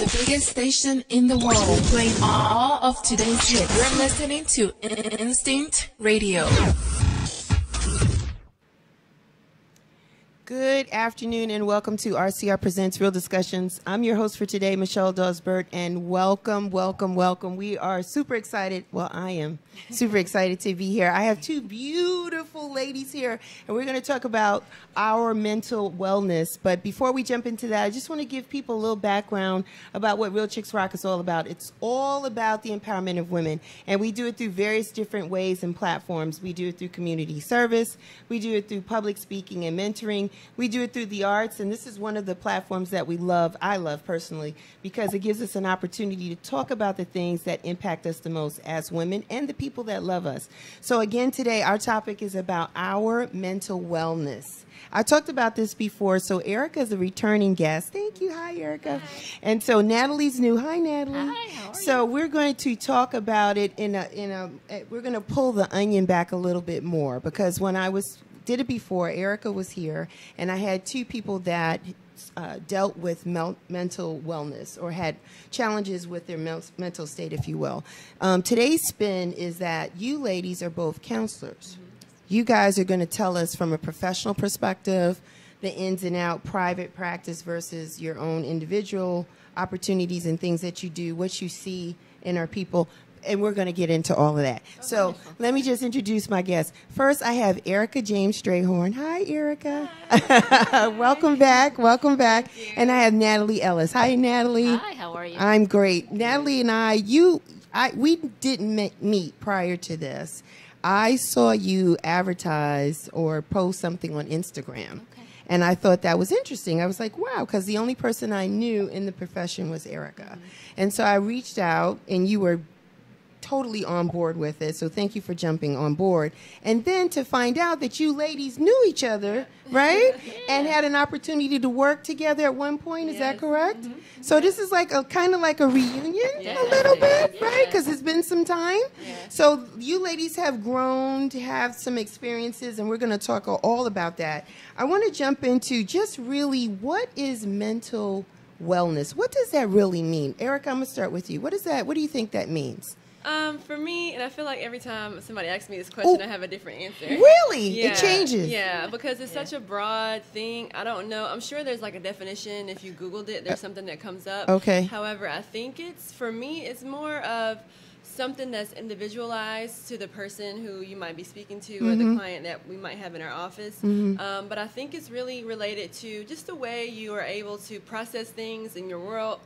The biggest station in the world, playing all of today's hits. You're listening to Instinct Radio. Good afternoon and welcome to RCR Presents Real Discussions. I'm your host for today, Michelle Dawsbert, and welcome. We are super excited. Well, I am super excited to be here. I have two beautiful ladies here, and we're going to talk about our mental wellness. But before we jump into that, I just want to give people a little background about what Real Chicks Rock is all about. It's all about the empowerment of women, and we do it through various different ways and platforms. We do it through community service. We do it through public speaking and mentoring. We do it through the arts, and this is one of the platforms that we love, I love personally, because it gives us an opportunity to talk about the things that impact us the most as women and the people that love us. So again, today our topic is about our mental wellness. I talked about this before, so Erica's a returning guest. Thank you. Hi, Erica. Hi. And so Nathalie's new. Hi, Nathalie. Hi, how are you? So we're going to talk about it we're going to pull the onion back a little bit more, because when I did it before, Erica was here, and I had two people that dealt with mental wellness or had challenges with their mental state, if you will. Today's spin is that you ladies are both counselors. Mm-hmm. You guys are going to tell us from a professional perspective the ins and out, private practice versus your own individual opportunities and things that you do, what you see in our people. And we're going to get into all of that. So wonderful. Let me just introduce my guests. First, I have Erica James Strayhorn. Hi, Erica. Hi. Welcome back. And I have Nathalie Ellis. Hi, Nathalie. Hi, how are you? I'm great. Nathalie and we didn't meet prior to this. I saw you advertise or post something on Instagram. Okay. And I thought that was interesting. I was like, wow, because the only person I knew in the profession was Erica. Mm-hmm. And so I reached out, and you were totally on board with it, so thank you for jumping on board. And then to find out that you ladies knew each other, right? Yeah. And had an opportunity to work together at one point, is that correct? Mm-hmm. So this is like kind of like a reunion a little bit, right? Because it's been some time. Yeah. So you ladies have grown to have some experiences, and we're going to talk all about that. I want to jump into just really, what is mental wellness? What does that really mean? Erica, I'm going to start with you. What do you think that means? For me, and I feel like every time somebody asks me this question, I have a different answer. Really? Yeah. It changes? Yeah, because it's such a broad thing. I don't know. I'm sure there's like a definition. If you Googled it, there's something that comes up. Okay. However, I think for me, it's more of something that's individualized to the person who you might be speaking to, or the client that we might have in our office. Mm-hmm. But I think it's really related to just the way you are able to process things in your world,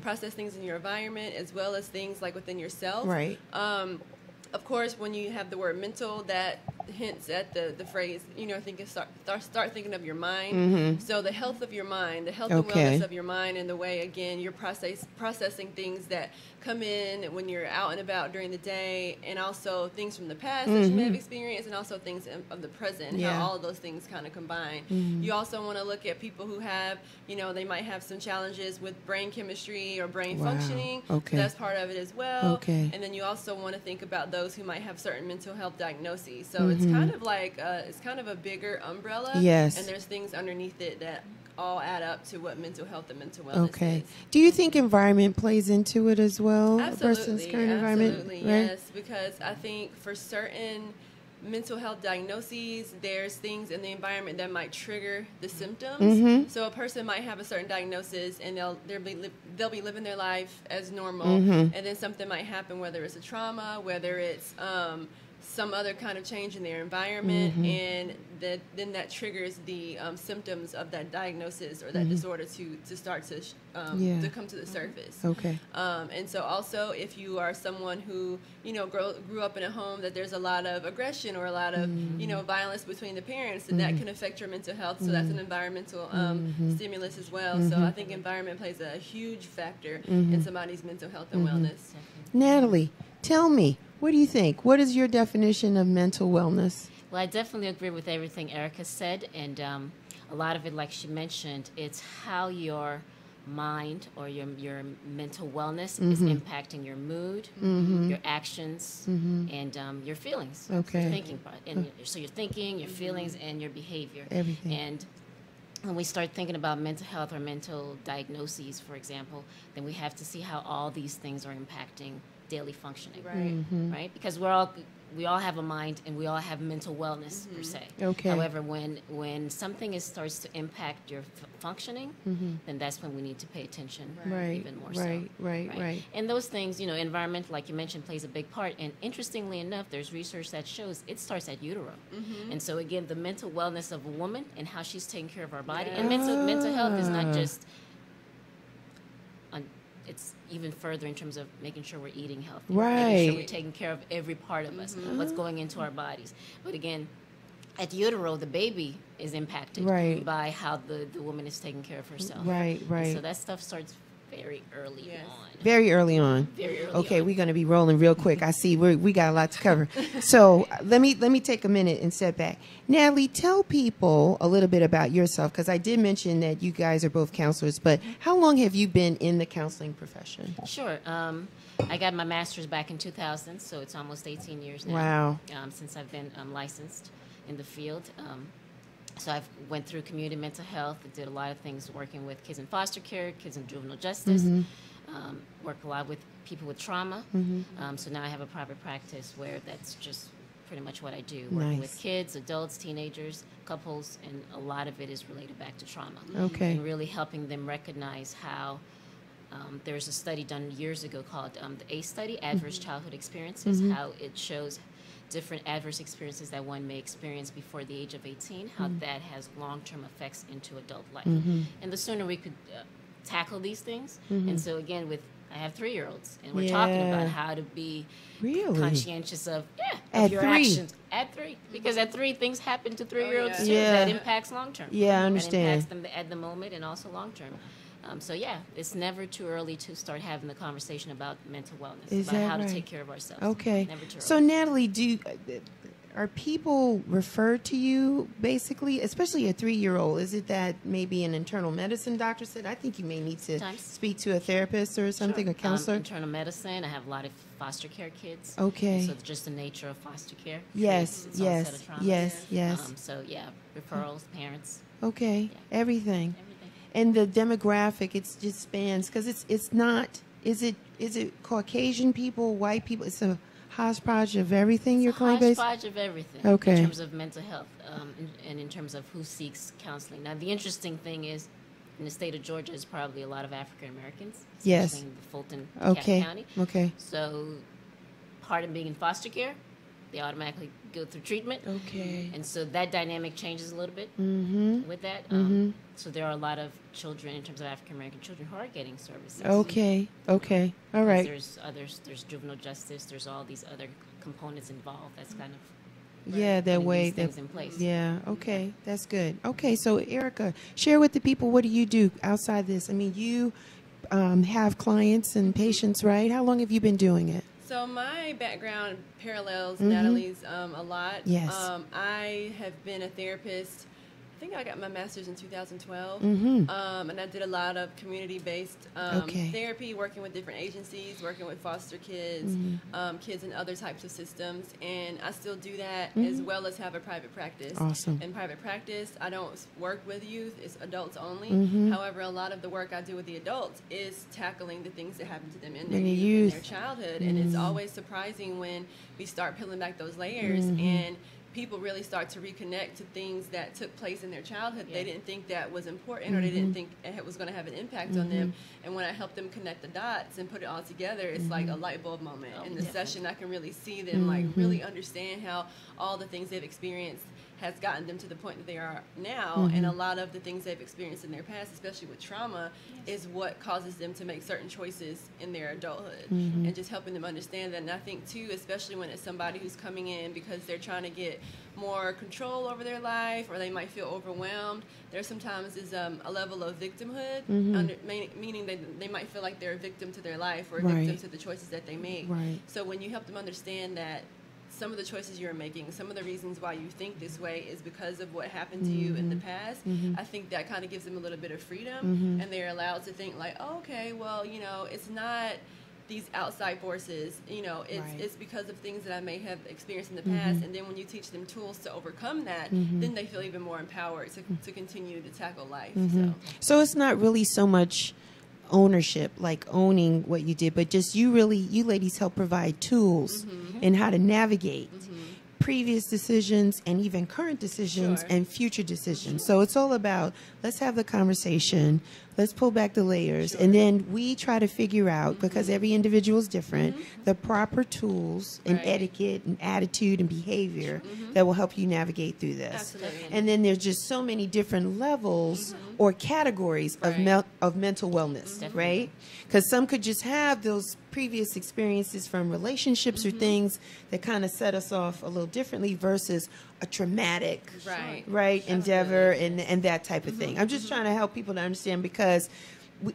process things in your environment, as well as things like within yourself. Right. Of course, when you have the word mental, that hints at the phrase, start thinking of your mind. Mm-hmm. So the health of your mind, the health and wellness of your mind, and the way, again, you're processing things that come in when you're out and about during the day, and also things from the past that you may have experienced, and also things of the present, how all of those things kind of combine. Mm-hmm. You also want to look at people who have, they might have some challenges with brain chemistry or brain functioning. Okay. So that's part of it as well. Okay. And then you also want to think about those who might have certain mental health diagnoses. So it's kind of like it's kind of a bigger umbrella. Yes. And there's things underneath it that all add up to what mental health and mental wellness is. Do you think environment plays into it as well? Absolutely. A person's current environment? Absolutely, right? Yes. Because I think for certain mental health diagnoses, there's things in the environment that might trigger the symptoms. Mm-hmm. So a person might have a certain diagnosis, and they'll be living their life as normal, and then something might happen, whether it's a trauma, whether it's some other kind of change in their environment, and then that triggers the symptoms of that diagnosis or that disorder to start to come to the surface. Okay. And so also, if you are someone who grew up in a home that there's a lot of aggression or a lot of violence between the parents, and that can affect your mental health. So that's an environmental stimulus as well. So I think environment plays a huge factor in somebody's mental health and wellness. Nathalie, tell me, what do you think? What is your definition of mental wellness? Well, I definitely agree with everything Erica said, and a lot of it, like she mentioned, it's how your mind or your mental wellness is impacting your mood, your actions, and your feelings. Okay. Your thinking part. And so your thinking, your feelings, and your behavior. Everything. And when we start thinking about mental health or mental diagnoses, for example, then we have to see how all these things are impacting daily functioning, right? Because we all have a mind and we all have mental wellness per se. Okay. However, when something starts to impact your functioning, then that's when we need to pay attention even more so. Right. And those things, environment, like you mentioned, plays a big part. And interestingly enough, there's research that shows it starts at utero. And so again, the mental wellness of a woman and how she's taking care of our body, and mental health is not just it's even further in terms of making sure we're eating healthy, making sure we're taking care of every part of us, what's going into our bodies. But again, at utero, the baby is impacted by how the woman is taking care of herself. Right. And so that stuff starts very early on. Very early on. Okay, we're going to be rolling real quick. I see we got a lot to cover. So let me take a minute and step back. Nathalie, tell people a little bit about yourself, because I did mention that you guys are both counselors, but how long have you been in the counseling profession? Sure. I got my master's back in 2000, so it's almost 18 years now. Wow. Since I've been licensed in the field. So I went through community mental health. I did a lot of things working with kids in foster care, kids in juvenile justice, work a lot with people with trauma. So now I have a private practice where that's just pretty much what I do, working with kids, adults, teenagers, couples, and a lot of it is related back to trauma. Okay. And really helping them recognize how there's a study done years ago called the ACE study, Adverse Childhood Experiences, how it shows different adverse experiences that one may experience before the age of 18, how that has long-term effects into adult life. And the sooner we could tackle these things. And so again, I have 3-year-olds, and we're talking about how to be conscientious of your actions at 3, because at 3 things happen to 3-year-olds too that impacts long-term. Yeah, I understand. That impacts them at the moment and also long-term. So it's never too early to start having the conversation about mental wellness, about how to take care of ourselves. Okay. Never too early. So Nathalie, are people referred to you basically, especially a 3-year-old? Is it that maybe an internal medicine doctor said, I think you may need to speak to a therapist or something, a counselor? Internal medicine. I have a lot of foster care kids. Okay. So it's just the nature of foster care. Yes. It's all set of traumas. Yes. So referrals, parents. Okay. Everything. And the demographic, it just spans, because it's not, is it Caucasian people, white people? It's a hodgepodge of everything, your client base? Hodgepodge of everything in terms of mental health and in terms of who seeks counseling. Now, the interesting thing is, in the state of Georgia, is probably a lot of African Americans, especially in the Fulton County. Okay. So part of being in foster care, they automatically go through treatment. Okay. And so that dynamic changes a little bit with that. So there are a lot of children, in terms of African-American children, who are getting services. Okay. All right. There's juvenile justice, there's all these other components involved. That's kind of that way things in place. Yeah, okay. That's good. Okay, so Erica, share with the people, what do you do outside this? I mean, you have clients and patients, right? How long have you been doing it? So my background parallels Nathalie's a lot. Yes. I have been a therapist. I think I got my master's in 2012, and I did a lot of community-based therapy, working with different agencies, working with foster kids, kids in other types of systems, and I still do that as well as have a private practice. Awesome. In private practice, I don't work with youth; it's adults only. However, a lot of the work I do with the adults is tackling the things that happen to them in their youth, in their childhood, and it's always surprising when we start peeling back those layers and people really start to reconnect to things that took place in their childhood. They didn't think that was important, or they didn't think it was going to have an impact on them. And when I help them connect the dots and put it all together, it's like a light bulb moment. In the session, I can really see them like really understand how all the things they've experienced has gotten them to the point that they are now, and a lot of the things they've experienced in their past, especially with trauma, is what causes them to make certain choices in their adulthood, and just helping them understand that. And I think too, especially when it's somebody who's coming in because they're trying to get more control over their life, or they might feel overwhelmed, there sometimes is a level of victimhood, meaning they might feel like they're a victim to their life, or a victim to the choices that they make. So when you help them understand that some of the choices you're making, some of the reasons why you think this way is because of what happened to you in the past, I think that kind of gives them a little bit of freedom, and they're allowed to think like, oh, okay, well, it's not these outside forces, it's Right. it's because of things that I may have experienced in the past, and then when you teach them tools to overcome that, then they feel even more empowered to continue to tackle life. So it's not really so much ownership, like owning what you did, but just you ladies help provide tools in how to navigate previous decisions and even current decisions Sure. and future decisions. So it's all about, let's have the conversation, let's pull back the layers, and then we try to figure out, because every individual is different, the proper tools and Right. etiquette and attitude and behavior that will help you navigate through this. Absolutely. And then there's just so many different levels or categories Right. of mental wellness, right? Because some could just have those previous experiences from relationships or things that kind of set us off a little differently versus a traumatic Right. endeavor and that type of thing. I'm just trying to help people to understand, because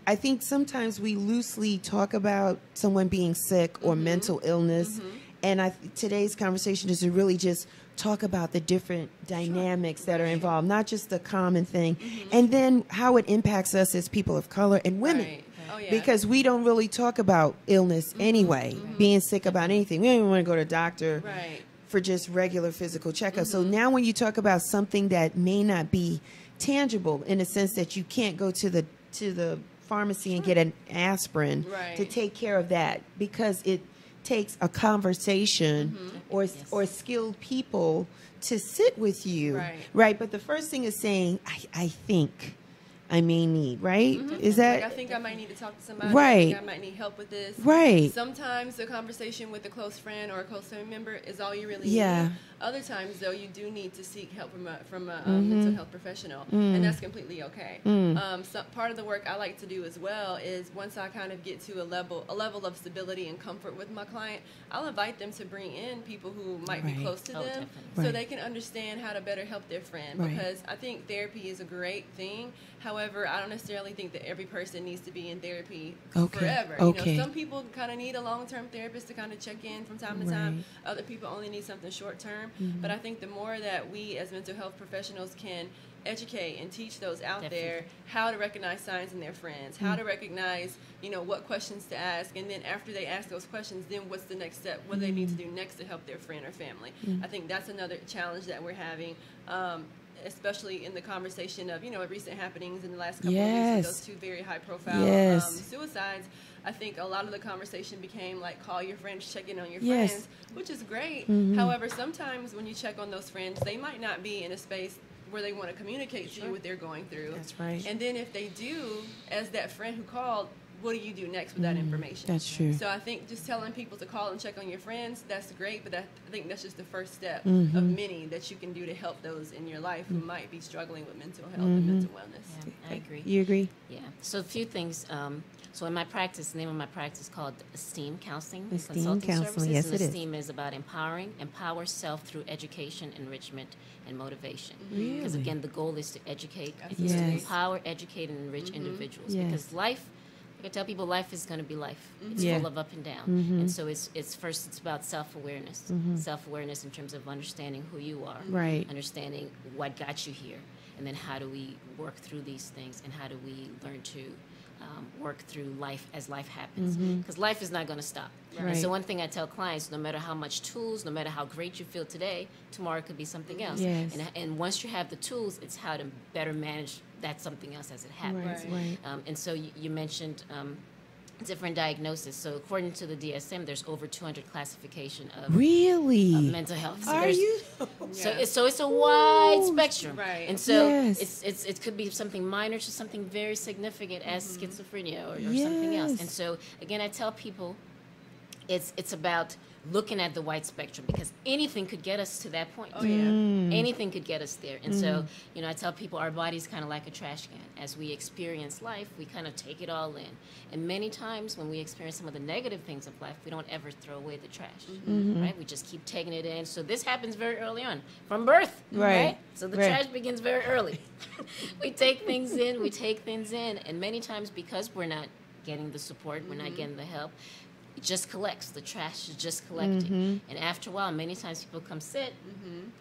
I think sometimes we loosely talk about someone being sick or mental illness, and today's conversation is to really just talk about the different dynamics that are involved, not just the common thing, and then how it impacts us as people of color and women. Right. Oh, yeah. Because we don't really talk about illness anyway, being sick about anything. We don't even want to go to a doctor Right. for just regular physical checkups. So now when you talk about something that may not be tangible, in the sense that you can't go to the pharmacy and get an aspirin Right. to take care of that, because it takes a conversation or skilled people to sit with you, Right. But the first thing is saying, I think I may need, right? Is that Like, I think I might need to talk to somebody. Right. I think I might need help with this. right? Sometimes a conversation with a close friend or a close family member is all you really Yeah. need. Other times, though, you do need to seek help from a mental health professional, and that's completely okay. So part of the work I like to do as well is, once I kind of get to a level of stability and comfort with my client, I'll invite them to bring in people who might be Right. close to Oh, them, definitely. so Right. they can understand how to better help their friend. Right. Because I think therapy is a great thing. However, I don't necessarily think that every person needs to be in therapy Okay. forever. Okay. Some people kind of need a long-term therapist to kind of check in from time to time. Right. Other people only need something short-term. But I think the more that we as mental health professionals can educate and teach those out there how to recognize signs in their friends, how to recognize, what questions to ask, and then after they ask those questions, then what's the next step, what they need to do next to help their friend or family. I think that's another challenge that we're having, especially in the conversation of, recent happenings in the last couple of weeks with those two very high-profile suicides. I think a lot of the conversation became like, call your friends, check in on your friends, which is great. However, sometimes when you check on those friends, they might not be in a space where they want to communicate to you what they're going through. That's right. And then if they do, as that friend who called, what do you do next with that information? That's true. So I think just telling people to call and check on your friends, that's great, but I think that's just the first step of many that you can do to help those in your life who might be struggling with mental health and mental wellness. Yeah, I agree. You agree? Yeah. So a few things. So in my practice, the name of my practice is called Esteem Counseling and Esteem Consulting Counseling, Services. yes, and it is. Esteem is about empower self through education, enrichment, and motivation. Really? Because again, the goal is to educate, is to Yes. empower, educate, and enrich individuals. Yes. Because life, like I tell people, life is going to be life. It's Yeah. full of up and down. And so it's about self-awareness. Self-awareness in terms of understanding who you are. Right. Understanding what got you here. And then how do we work through these things, and how do we learn to work through life as life happens, because life is not going to stop. Right. And so one thing I tell clients, no matter how much tools, no matter how great you feel today, tomorrow could be something else. Yes. And once you have the tools, it's how to better manage that something else as it happens. Right. And so you mentioned different diagnoses. So according to the DSM, there's over 200 classification of Really? mental health. So Are there's- you? So it's a wide spectrum, Right. and so Yes. it could be something minor to something very significant as schizophrenia or something else. Yes. And so again, I tell people, it's about looking at the wide spectrum, because anything could get us to that point. Oh, yeah. Anything could get us there. And so, I tell people our body's kind of like a trash can. As we experience life, we kind of take it all in. And many times when we experience some of the negative things of life, we don't ever throw away the trash, right? We just keep taking it in. So this happens very early on, from birth, right? So the trash begins very early. We take things in, and many times because we're not getting the support, we're not getting the help, it just collects. The trash is just collecting. And after a while, many times people come sit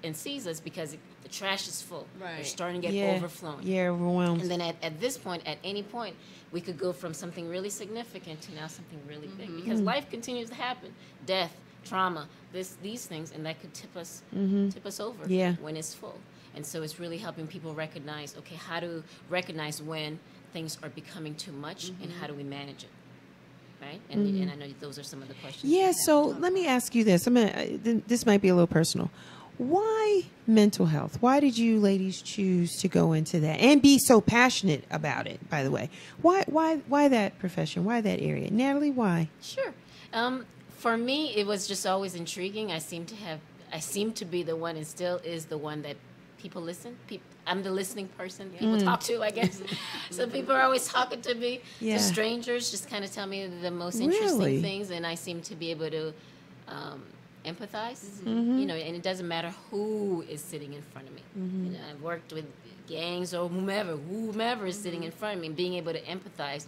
and sees us because the trash is full. Right. They're starting to get overflowing. Yeah, overwhelmed. And then at this point, at any point, we could go from something really significant to now something really big. Because life continues to happen. Death, trauma, these things, and that could tip us over when it's full. And so it's really helping people recognize, okay, how to recognize when things are becoming too much and how do we manage it. Right? And I know those are some of the questions. Yeah, so let me ask you this. This might be a little personal. Why mental health? Why did you ladies choose to go into that and be so passionate about it, by the way? Why that profession? Why that area? Nathalie, why? Sure. For me, it was just always intriguing. I seem to be the one and still is the one that people listen. I'm the listening person people talk to, I guess. So people are always talking to me. Yeah. The strangers just kind of tell me the most interesting things, and I seem to be able to empathize. You know, and it doesn't matter who is sitting in front of me. You know, I've worked with gangs or whomever is sitting in front of me, and being able to empathize.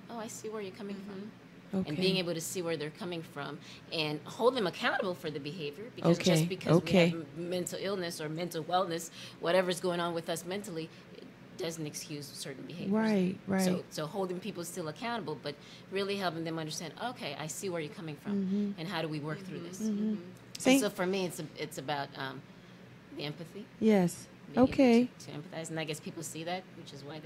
Oh, I see where you're coming from. Okay. And being able to see where they're coming from and hold them accountable for the behavior. Because just because we have mental illness or mental wellness, whatever's going on with us mentally, it doesn't excuse certain behaviors. Right. So holding people still accountable, but really helping them understand, okay, I see where you're coming from, and how do we work through this? And so for me, it's about the empathy. Yes. Being Okay. able to empathize, and I guess people see that, which is why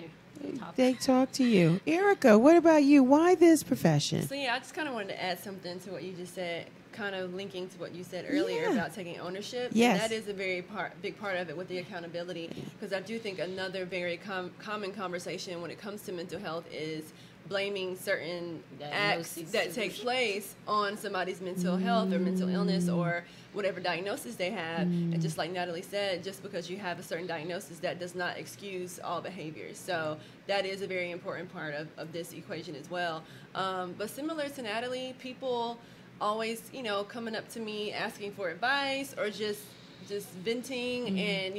They talk to you. Erica, what about you? Why this profession? So yeah, I just kind of wanted to add something to what you just said, kind of linking to what you said earlier about taking ownership. Yes. And that is a very big part of it with the accountability, because I do think another very common conversation when it comes to mental health is blaming certain acts that take place on somebody's mental health or mental illness or whatever diagnosis they have. And just like Nathalie said, just because you have a certain diagnosis, that does not excuse all behaviors. So that is a very important part of this equation as well. But similar to Nathalie, people always, coming up to me asking for advice or just venting, and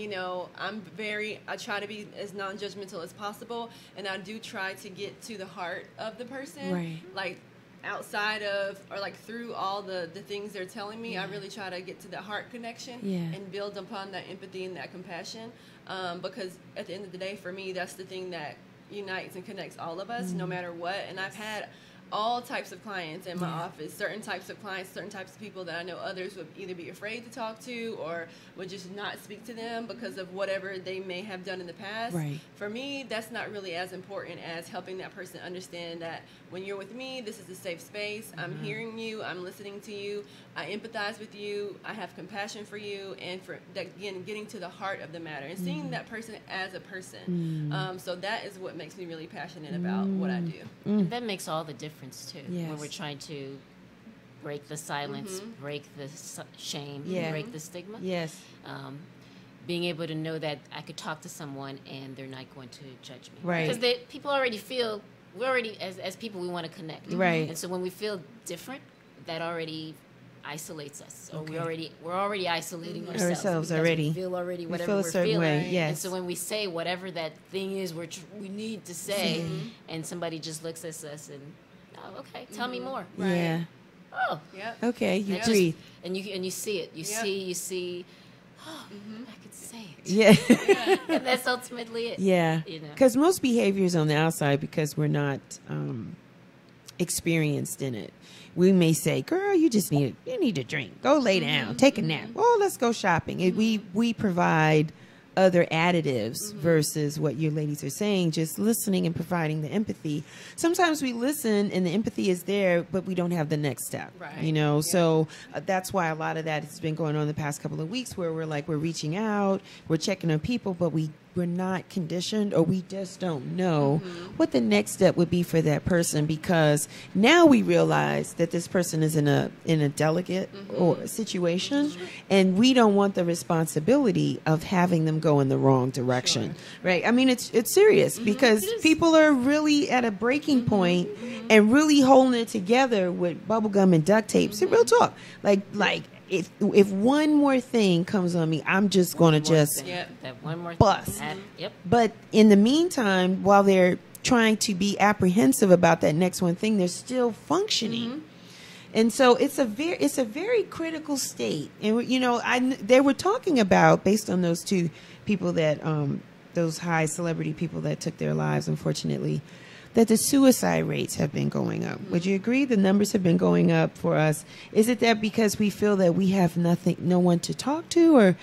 I try to be as non-judgmental as possible, and I do try to get to the heart of the person, like outside of or like through all the things they're telling me. I really try to get to the heart connection and build upon that empathy and that compassion, because at the end of the day, for me, that's the thing that unites and connects all of us, no matter what. And I've had all types of clients in my office, certain types of clients, certain types of people that I know others would either be afraid to talk to or would just not speak to them because of whatever they may have done in the past. For me, that's not really as important as helping that person understand that when you're with me, this is a safe space. I'm hearing you. I'm listening to you. I empathize with you. I have compassion for you. And for that, again, getting to the heart of the matter and seeing that person as a person. So that is what makes me really passionate about what I do. And that makes all the difference too, when we're trying to break the silence, break the shame, break the stigma. Being able to know that I could talk to someone and they're not going to judge me, because people already feel as people we want to connect, and so when we feel different, that already isolates us, or we're already isolating ourselves already. We feel already whatever we're feeling, and so when we say whatever that thing is we need to say, and somebody just looks at us and okay, tell me more. Oh, okay, you breathe, and you see it. You see. Oh, I could say it. And that's ultimately it. Because most behaviors on the outside, because we're not experienced in it, we may say, "Girl, you need to drink. Go lay down, take a nap. Oh, let's go shopping." And we provide other additives versus what you ladies are saying, just listening and providing the empathy. Sometimes we listen and the empathy is there, but we don't have the next step, so that's why a lot of that has been going on the past couple of weeks, where we're reaching out, we're checking on people, but we're not conditioned, or we just don't know what the next step would be for that person, because now we realize that this person is in a delicate or situation, and we don't want the responsibility of having them go in the wrong direction, right? I mean, it's serious, because people are really at a breaking point and really holding it together with bubble gum and duct tape. So real talk, like if one more thing comes on me, I'm just going to that one more bust. Thing. But in the meantime, while they're trying to be apprehensive about that next one thing, they're still functioning. And so it's a very critical state. And you know, they were talking about, based on those two people that those high celebrity people that took their lives, unfortunately, that the suicide rates have been going up. Would you agree? The numbers have been going up for us. Is it that because we feel that we have no one to talk to, or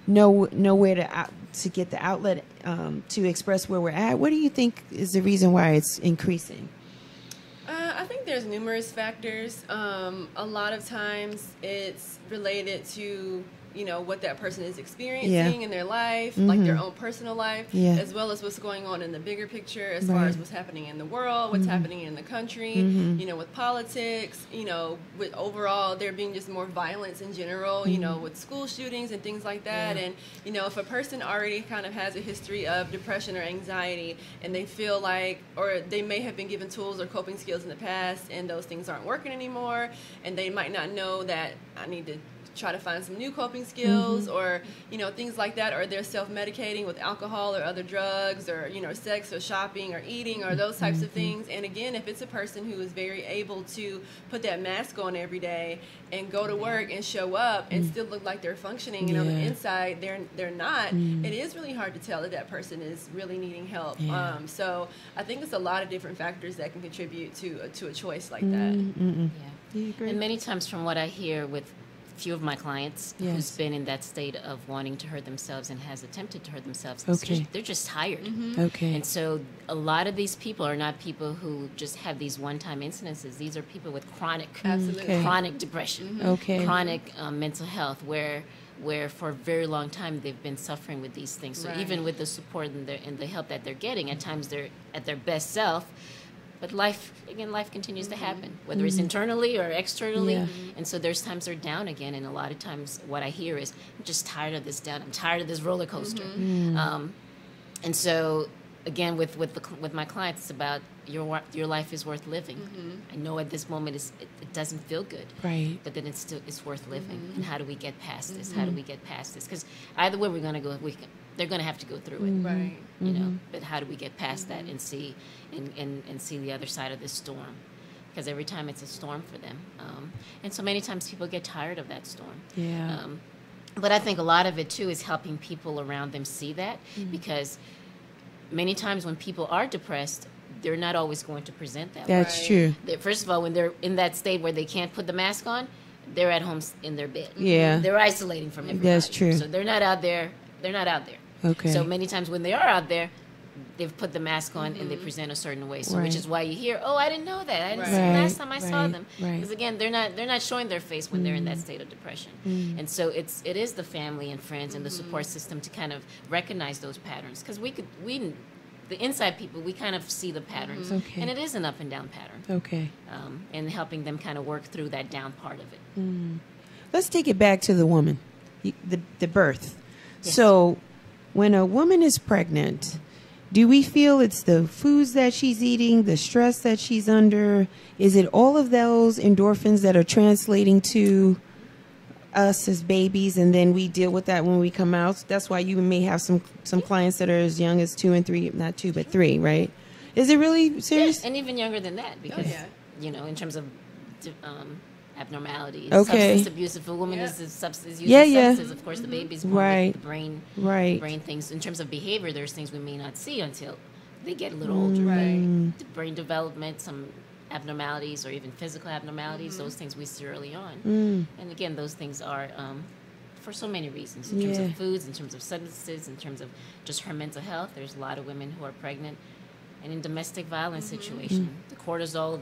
nowhere to get the outlet to express where we're at? What do you think is the reason why it's increasing? I think there's numerous factors. A lot of times it's related to, you know, what that person is experiencing in their life, like their own personal life, as well as what's going on in the bigger picture as far as what's happening in the world, what's happening in the country, you know, with politics, you know, with overall there being just more violence in general, you know, with school shootings and things like that. And, you know, if a person already kind of has a history of depression or anxiety and they feel like, or they may have been given tools or coping skills in the past and those things aren't working anymore, and they might not know that I need to try to find some new coping skills, or, you know, things like that, or they're self-medicating with alcohol or other drugs, or, you know, sex or shopping or eating or those types of things. And again, if it's a person who is very able to put that mask on every day and go to work and show up and still look like they're functioning, and on the inside they're not, it is really hard to tell that that person is really needing help. So I think it's a lot of different factors that can contribute to a choice like that. Do you agree? And many times from what I hear with few of my clients who's been in that state of wanting to hurt themselves and has attempted to hurt themselves, they're just tired. And so a lot of these people are not people who just have these one-time incidences. These are people with chronic depression, chronic mental health, where for a very long time they've been suffering with these things. So even with the support and the help that they're getting, at times they're at their best self. But life continues to happen, whether it's internally or externally. And so there's times they're down again. And a lot of times what I hear is, I'm just tired of this down. I'm tired of this roller coaster. And so, again, with my clients, it's about your life is worth living. I know at this moment it doesn't feel good. But then it's worth living. And how do we get past this? How do we get past this? Because either way we're going to go, they're going to have to go through it. You know, but how do we get past that and see and see the other side of this storm? Because every time it's a storm for them, and so many times people get tired of that storm. But I think a lot of it too is helping people around them see that, because many times when people are depressed, they're not always going to present that way. That's true. First of all, when they're in that state where they can't put the mask on, they're at home in their bed. They're isolating from everybody. That's true. So they're not out there. So many times when they are out there, they've put the mask on and they present a certain way. So which is why you hear, "Oh, I didn't know that. I didn't see last time I saw them." Because again, they're not showing their face when they're in that state of depression. And so it is the family and friends and the support system to kind of recognize those patterns, because the inside people, we kind of see the patterns, and it is an up and down pattern. And helping them kind of work through that down part of it. Let's take it back to the woman, the birth. So when a woman is pregnant, do we feel it's the foods that she's eating, the stress that she's under? Is it all of those endorphins that are translating to us as babies, and then we deal with that when we come out? That's why you may have some clients that are as young as 2 and 3, not 2, but 3, right? Is it really serious? And even younger than that, because, you know, in terms of abnormality, substance abuse. If a woman is using substances, of course the baby's born with the brain things. In terms of behavior, there's things we may not see until they get a little older. The brain development, some abnormalities, or even physical abnormalities, those things we see early on. And again, those things are for so many reasons, in terms of foods, in terms of substances, in terms of just her mental health. There's a lot of women who are pregnant and in domestic violence situation. The cortisol,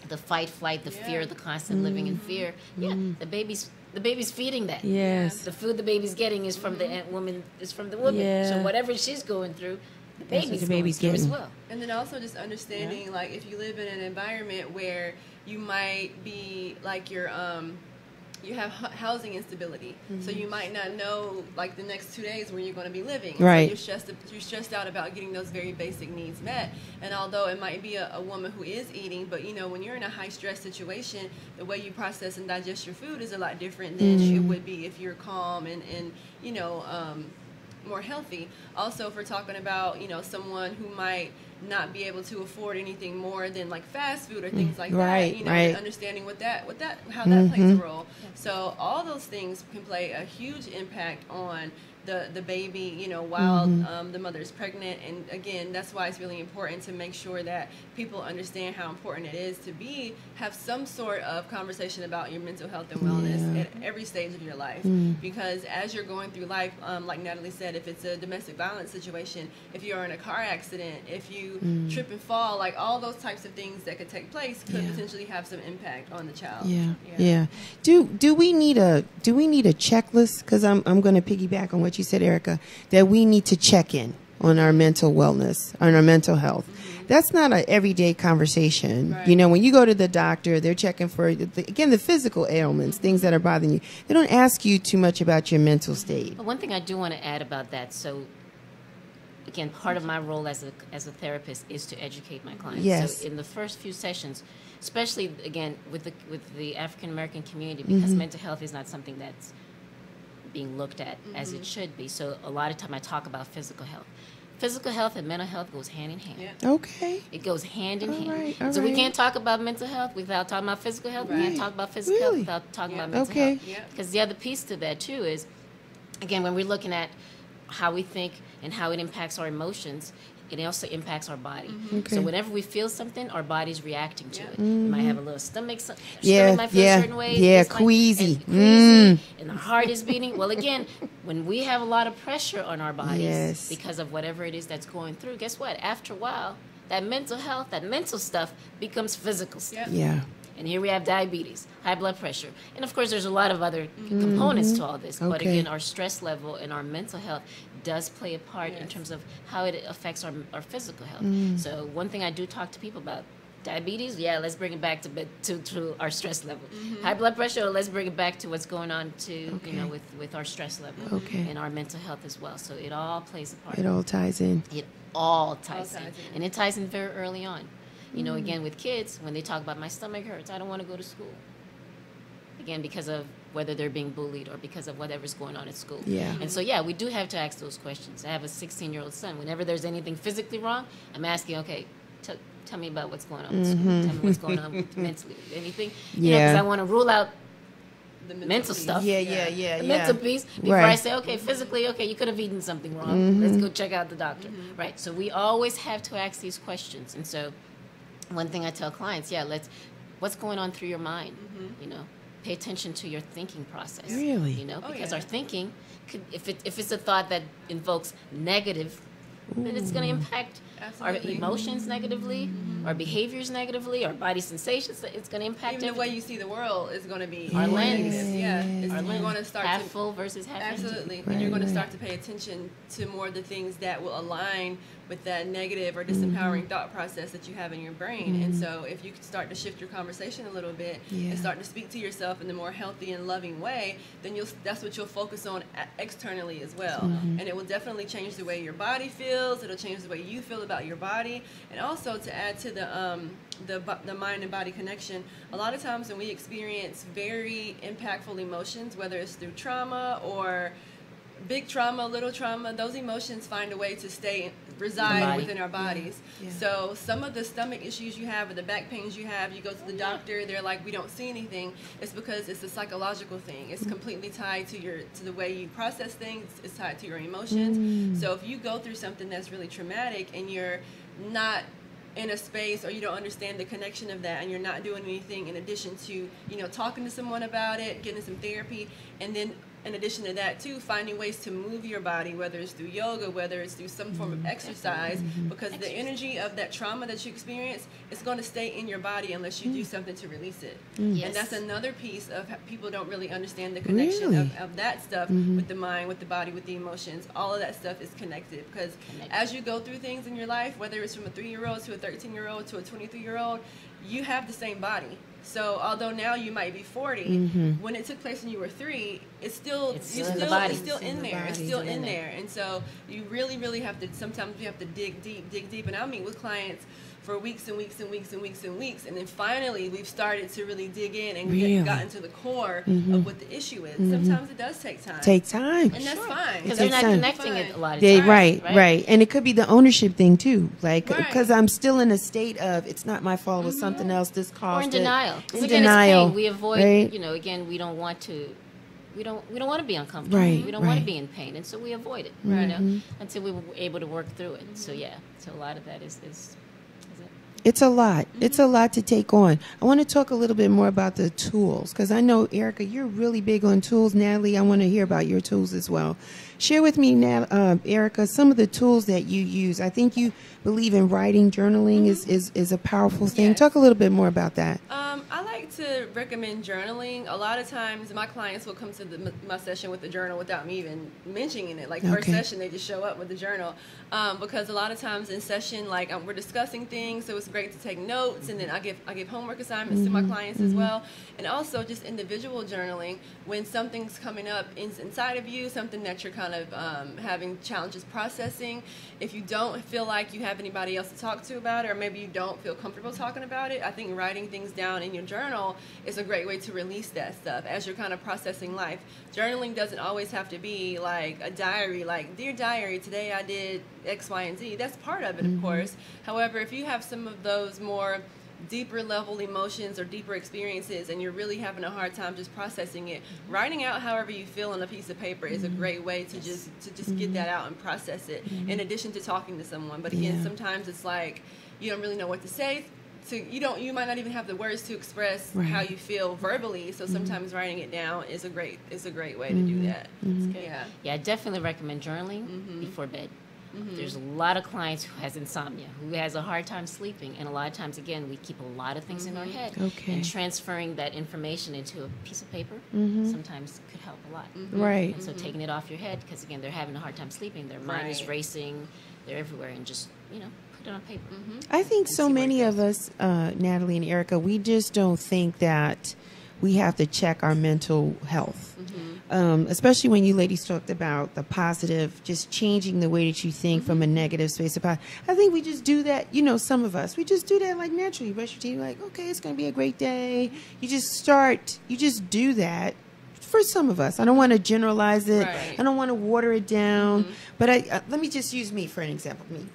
the fight, flight, the fear, the constant living in fear. The baby's feeding that. The food the baby's getting is from the woman. So whatever she's going through, the baby's going through as well. And then also just understanding, like, if you live in an environment where you might be like you have housing instability, so you might not know, like, the next 2 days where you're going to be living. So you're stressed out about getting those very basic needs met. And although it might be a woman who is eating, but, you know, when you're in a high stress situation, the way you process and digest your food is a lot different than it would be if you're calm and you know, more healthy. Also, if we're talking about, you know, someone who might not be able to afford anything more than like fast food or things like Right, that. You know, right. understanding how that plays a role. So all those things can play a huge impact on the baby, you know, while the mother is pregnant. And again, that's why it's really important to make sure that people understand how important it is to have some sort of conversation about your mental health and wellness at every stage of your life. Because as you're going through life, like Nathalie said, if it's a domestic violence situation, if you're in a car accident, if you trip and fall, like all those types of things that could take place could potentially have some impact on the child. Yeah. Do we need a checklist? Because I'm going to piggyback on what you said, Erica, that we need to check in on our mental wellness, on our mental health. That's not an everyday conversation. Right. You know, when you go to the doctor, they're checking for, again, the physical ailments, things that are bothering you. They don't ask you too much about your mental state. But one thing I do want to add about that, so again, part of my role as a therapist is to educate my clients. Yes. So in the first few sessions, especially again with the African American community, because mental health is not something that's being looked at as it should be. So a lot of time I talk about physical health. Physical health and mental health goes hand in hand. Yeah. Okay. It goes hand in hand. All So we right. can't talk about mental health without talking about physical health. We Right. can't talk about physical health Really? without talking Yeah. about mental Okay. health. Yeah. Because the other piece to that too is, again, when we're looking at how we think and how it impacts our emotions, it also impacts our body. Okay. So whenever we feel something, our body's reacting to Yeah. it. You might have a little stomach Yeah, might feel yeah, a certain way. yeah, it's like- queasy. and the heart is beating. Well, again, when we have a lot of pressure on our bodies Yes. because of whatever it is that's going through, guess what? After a while, that mental health, that mental stuff becomes physical stuff. Yep. Yeah. And here we have diabetes, high blood pressure. And of course, there's a lot of other components to all this. But Okay. again, our stress level and our mental health does play a part in terms of how it affects our physical health. So one thing I do talk to people about, diabetes, let's bring it back to our stress level. High blood pressure, let's bring it back to what's going on you know, with our stress level Okay. and our mental health as well. So it all plays a part. It all ties in. It all ties in. in. And it ties in very early on. You know, again, with kids, when they talk about my stomach hurts, I don't want to go to school. Again, because of whether they're being bullied or because of whatever's going on at school. Yeah. And so, we do have to ask those questions. I have a 16-year-old son. Whenever there's anything physically wrong, I'm asking, okay, tell me about what's going on with school. Tell me what's going on with mentally. Anything? You know, Yeah. because I want to rule out The mental piece. stuff. Yeah. The mental piece before Right. I say, okay, physically, okay, you could have eaten something wrong. Let's go check out the doctor. Right. So we always have to ask these questions. And so one thing I tell clients, what's going on through your mind? You know, pay attention to your thinking process. Really? You know, Oh, because yeah. our thinking could, if it's a thought that invokes negative, then it's going to impact Absolutely. our emotions negatively, our behaviors negatively, our body sensations. It's going to impact Even the everything. way you see the world is going to be Our more lens. negative. Yeah, it's, Our you're lens, going to start half to full versus half empty. absolutely, Right, and you're going to right. start to pay attention to more of the things that will align with that negative or disempowering thought process that you have in your brain. And so, if you can start to shift your conversation a little bit Yeah. and start to speak to yourself in the more healthy and loving way, then that's what you'll focus on externally as well. And it will definitely change the way your body feels. It'll change the way you feel about your body, and also to add to the mind and body connection. A lot of times when we experience very impactful emotions, whether it's through trauma or big trauma, little trauma, those emotions find a way to reside body. within our bodies. Yeah. So some of the stomach issues you have or the back pains you have, you go to the doctor, they're like, we don't see anything. It's because it's a psychological thing. It's completely tied to the way you process things. It's tied to your emotions. So if you go through something that's really traumatic and you're not in a space or you don't understand the connection of that and you're not doing anything in addition to, talking to someone about it, getting some therapy, and then in addition to that too, finding ways to move your body, whether it's through yoga, whether it's through some form of exercise, because the energy of that trauma that you experience is going to stay in your body unless you do something to release it. Yes. And that's another piece of people don't really understand the connection Really? of that stuff with the mind, with the body, with the emotions. All of that stuff is connected because as you go through things in your life, whether it's from a 3-year-old to a 13-year-old to a 23-year-old, you have the same body. So although now you might be 40, when it took place when you were 3, it's still It's still in the body. It's still It's in in the there. It's body. still It's in in there. And so you really have to. Sometimes you have to dig deep. And I'll meet with clients for weeks and weeks and weeks and weeks and weeks. And then finally, we've started to really dig in and gotten to the core of what the issue is. Sometimes it does take time. And that's fine. Because they're not connecting it a lot of times. times. Right. And it could be the ownership thing, too. Like, because I'm still in a state of, it's not my fault, it was something else, this caused or in denial. In again, denial. It's pain. We avoid, again, we don't want to. We don't want to be uncomfortable. We don't want to be in pain, and so we avoid it. Until we were able to work through it. So so a lot of that is it. It's a lot. It's a lot to take on. I want to talk a little bit more about the tools, because I know, Erica, you're really big on tools. Natalie, I want to hear about your tools as well. Share with me, Erica, some of the tools that you use. I think you believe in writing, journaling is a powerful thing. Talk a little bit more about that. I like to recommend journaling. A lot of times my clients will come to my session with the journal without me even mentioning it. Like first session, they just show up with the journal. Because a lot of times in session, like we're discussing things, so it's great to take notes, and then I give homework assignments to my clients as well. And also just individual journaling when something's coming up inside of you, something that you're kind of having challenges processing. If you don't feel like you have anybody else to talk to about it, or maybe you don't feel comfortable talking about it, I think writing things down in your journal is a great way to release that stuff as you're kind of processing life. Journaling doesn't always have to be like a diary, like, dear diary, today I did X, Y, and Z. That's part of it, of course. However, if you have some of those more deeper level emotions or deeper experiences and you're really having a hard time just processing it, writing out however you feel on a piece of paper is a great way to just get that out and process it, in addition to talking to someone. But again, sometimes it's like you don't really know what to say. So you might not even have the words to express how you feel verbally. So sometimes writing it down is a great way to do that. I definitely recommend journaling before bed. There's a lot of clients who has insomnia, who has a hard time sleeping, and a lot of times, again, we keep a lot of things in our head, and transferring that information into a piece of paper sometimes could help a lot. Right. And so taking it off your head, because again, they're having a hard time sleeping, their mind is racing, they're everywhere, and just put it on paper. I think so many of us, Natalie and Erica, we just don't think that we have to check our mental health. Especially when you ladies talked about the positive, just changing the way that you think from a negative space. I think we just do that, some of us, we just do that like naturally. You brush your teeth, like, okay, it's going to be a great day. You just do that for some of us. I don't want to generalize it. I don't want to water it down. But let me just use me for an example. Me.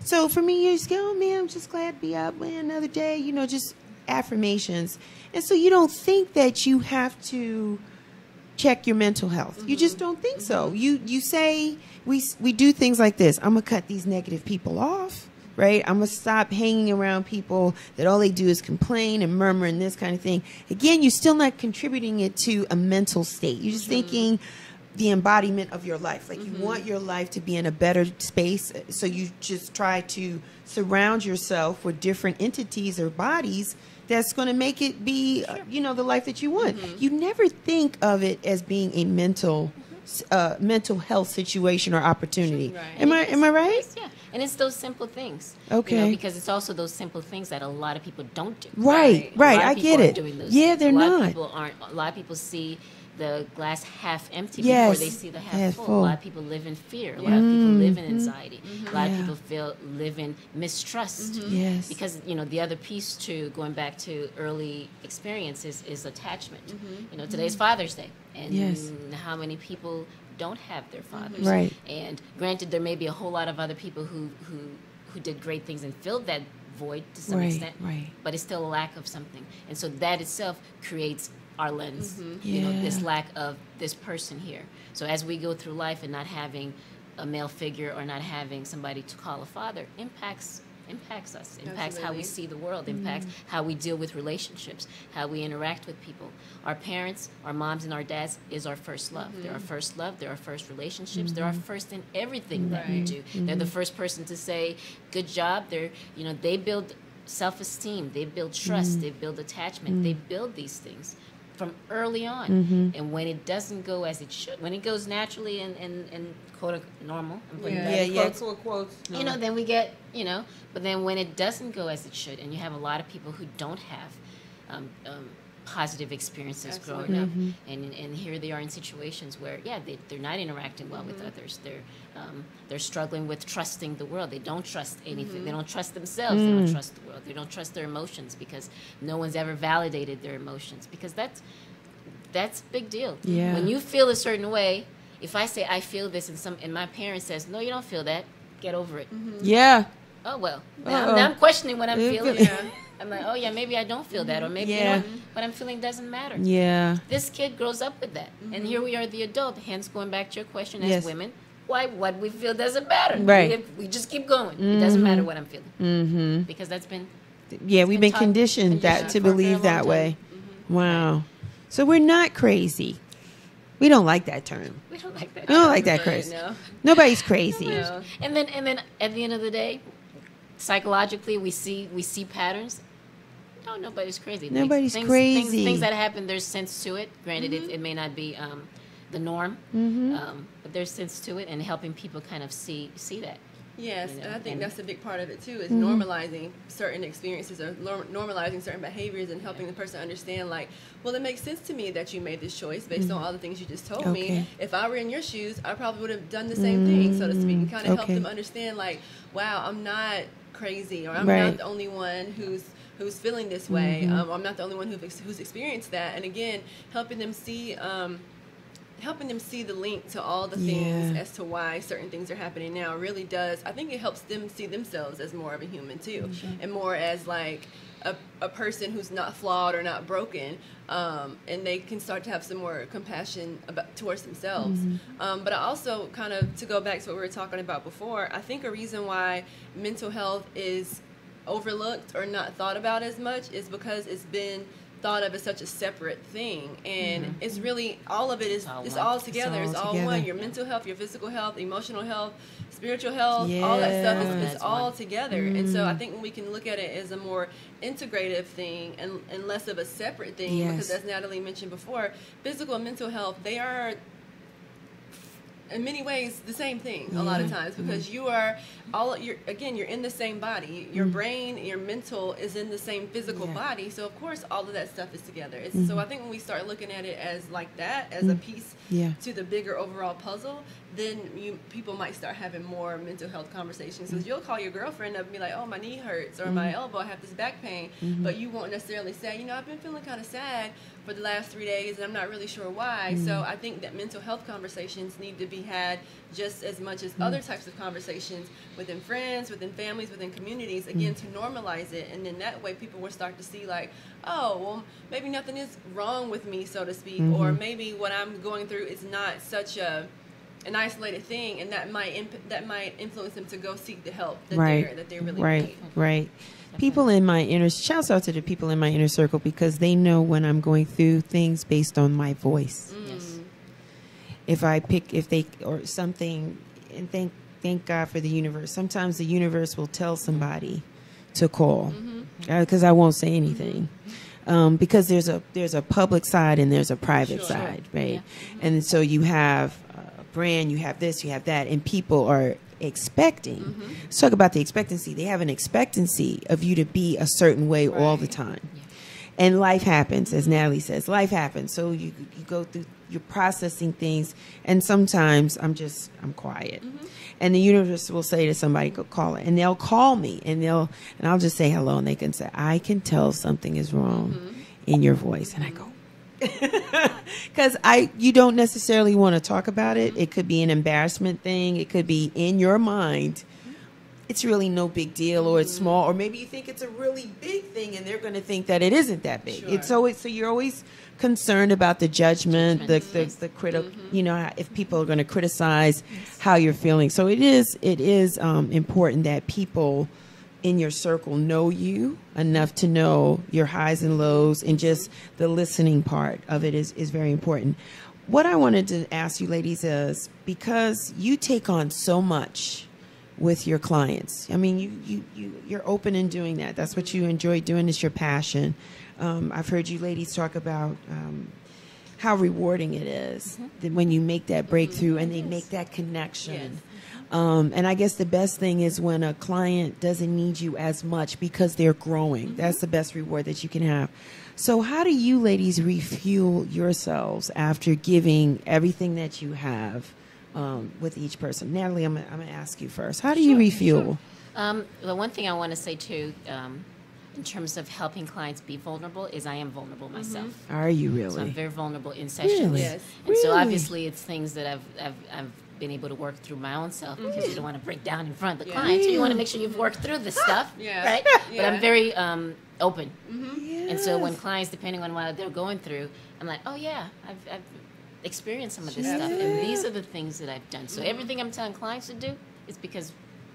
So for me, you just go, oh man, I'm just glad to be up another day, just affirmations. And so you don't think that you have to check your mental health. You just don't think so. You say, we do things like this. I'm going to cut these negative people off, right? I'm going to stop hanging around people that all they do is complain and murmur and this kind of thing. Again, you're still not contributing it to a mental state. You're just thinking the embodiment of your life. Like you want your life to be in a better space. So you just try to surround yourself with different entities or bodies that's going to make it be, the life that you want. You never think of it as being a mental health situation or opportunity. Am I right? Yeah, and it's those simple things. Okay. Because it's also those simple things that a lot of people don't do. Right. I get it. Yeah, they're not. A lot of people see the glass half empty before they see the half full. A lot of people live in fear. A lot of people live in anxiety. A lot of people live in mistrust. Yes. Because, the other piece to going back to early experiences is attachment. Today's Father's Day. And how many people don't have their fathers. Right. And granted, there may be a whole lot of other people who did great things and filled that void to some extent. Right. But it's still a lack of something. And so that itself creates our lens, this lack of this person here. So as we go through life and not having a male figure or not having somebody to call a father impacts us, impacts how we see the world, impacts how we deal with relationships, how we interact with people. Our parents, our moms and our dads is our first love. They're our first love, they're our first relationships, they're our first in everything that we do. They're the first person to say, good job. They build self-esteem, they build trust, they build attachment, they build these things from early on. And when it doesn't go as it should, when it goes naturally and quote normal, quotes, then we get, but then when it doesn't go as it should, and you have a lot of people who don't have positive experiences growing up, and here they are in situations where they're not interacting well with others. They're struggling with trusting the world. They don't trust anything. They don't trust themselves. They don't trust the world. They don't trust their emotions because no one's ever validated their emotions, because that's a big deal. Yeah. When you feel a certain way, if I say I feel this and my parent says no, you don't feel that, get over it. Yeah. Oh well, now I'm questioning what I'm feeling. I'm like, oh yeah, maybe I don't feel that, or maybe what I'm feeling doesn't matter. Yeah. This kid grows up with that, and here we are, the adult. Hence, going back to your question, as women, what we feel doesn't matter. Right. We just keep going. It doesn't matter what I'm feeling, because that's been we've been conditioned to believe that way. Wow. So we're not crazy. We don't like that term. We don't like that. We don't like that crazy. No. Nobody's crazy. No. And then at the end of the day, psychologically, we see patterns. No, nobody's crazy. Nobody's crazy. Things that happen, there's sense to it. Granted, it may not be the norm, but there's sense to it, and helping people kind of see that. Yes, You know, and I think and- that's a big part of it too, is normalizing certain experiences or normalizing certain behaviors and helping the person understand, like, well, it makes sense to me that you made this choice based on all the things you just told me. If I were in your shoes, I probably would have done the same thing, so to speak, and kind of help them understand, like, wow, I'm not crazy, or I'm not the only one who's feeling this way. I'm not the only one who's experienced that. And again, helping them see the link to all the things as to why certain things are happening now really does. I think it helps them see themselves as more of a human too, and more as like a person who's not flawed or not broken, and they can start to have some more compassion towards themselves. But I also, kind of to go back to what we were talking about before, I think a reason why mental health is overlooked or not thought about as much is because it's been thought of as such a separate thing, and it's really all of it is all together. It's all one. Your mental health, your physical health, emotional health, spiritual health, all that stuff is all together. And so I think when we can look at it as a more integrative thing and less of a separate thing, because as Nathalie mentioned before, physical and mental health, they are in many ways the same thing a lot of times, because you're in the same body. Your brain, your mental is in the same physical body, so of course all of that stuff is together. So I think when we start looking at it as like that, as a piece to the bigger overall puzzle, then people might start having more mental health conversations, because you'll call your girlfriend up and be like, oh, my knee hurts, or my elbow, I have this back pain, but you won't necessarily say, I've been feeling kind of sad for the last 3 days and I'm not really sure why. So I think that mental health conversations need to be had just as much as other types of conversations within friends, within families, within communities, again, to normalize it. And then that way people will start to see, like, oh, well, maybe nothing is wrong with me, so to speak, or maybe what I'm going through is not such an isolated thing, and that might influence them to go seek the help that they really need. Right. People in my shouts out to the people in my inner circle, because they know when I'm going through things based on my voice. Yes. If they or something, and thank God for the universe. Sometimes the universe will tell somebody to call, because I won't say anything. Because there's a public side and there's a private side, right? And so you have a brand, you have this, you have that, and people are expecting. Let's talk about the expectancy. They have an expectancy of you to be a certain way all the time. And life happens, as Nathalie says. Life happens. So you go through, you're processing things, and sometimes I'm quiet. And the universe will say to somebody, go call it. And they'll call me, and I'll just say hello, and they can say, I can tell something is wrong in your voice. And I go, because you don't necessarily want to talk about it. It could be an embarrassment thing. It could be in your mind, it's really no big deal, or it's small, or maybe you think it's a really big thing, and they're going to think that it isn't that big. So you're always concerned about the judgment, the critical, if people are going to criticize how you're feeling. So it is important that people in your circle know you enough to know your highs and lows, and just the listening part of it is very important. What I wanted to ask you ladies is, because you take on so much with your clients, I mean, you're open in doing that. That's what you enjoy doing. It's your passion. I've heard you ladies talk about how rewarding it is that when you make that breakthrough and they make that connection. And I guess the best thing is when a client doesn't need you as much because they're growing. That's the best reward that you can have. So how do you ladies refuel yourselves after giving everything that you have with each person? Nathalie, I'm going to ask you first. How do you refuel? The one thing I want to say, too, in terms of helping clients be vulnerable is I am vulnerable myself. Are you really? So I'm very vulnerable in sessions. Really? Yes. And so obviously it's things that I've been able to work through my own self because you don't want to break down in front of the client. So you want to make sure you've worked through this stuff, right? But I'm very open. And so when clients, depending on what they're going through, I'm like, oh yeah, I've experienced some of this stuff. And these are the things that I've done. So everything I'm telling clients to do is because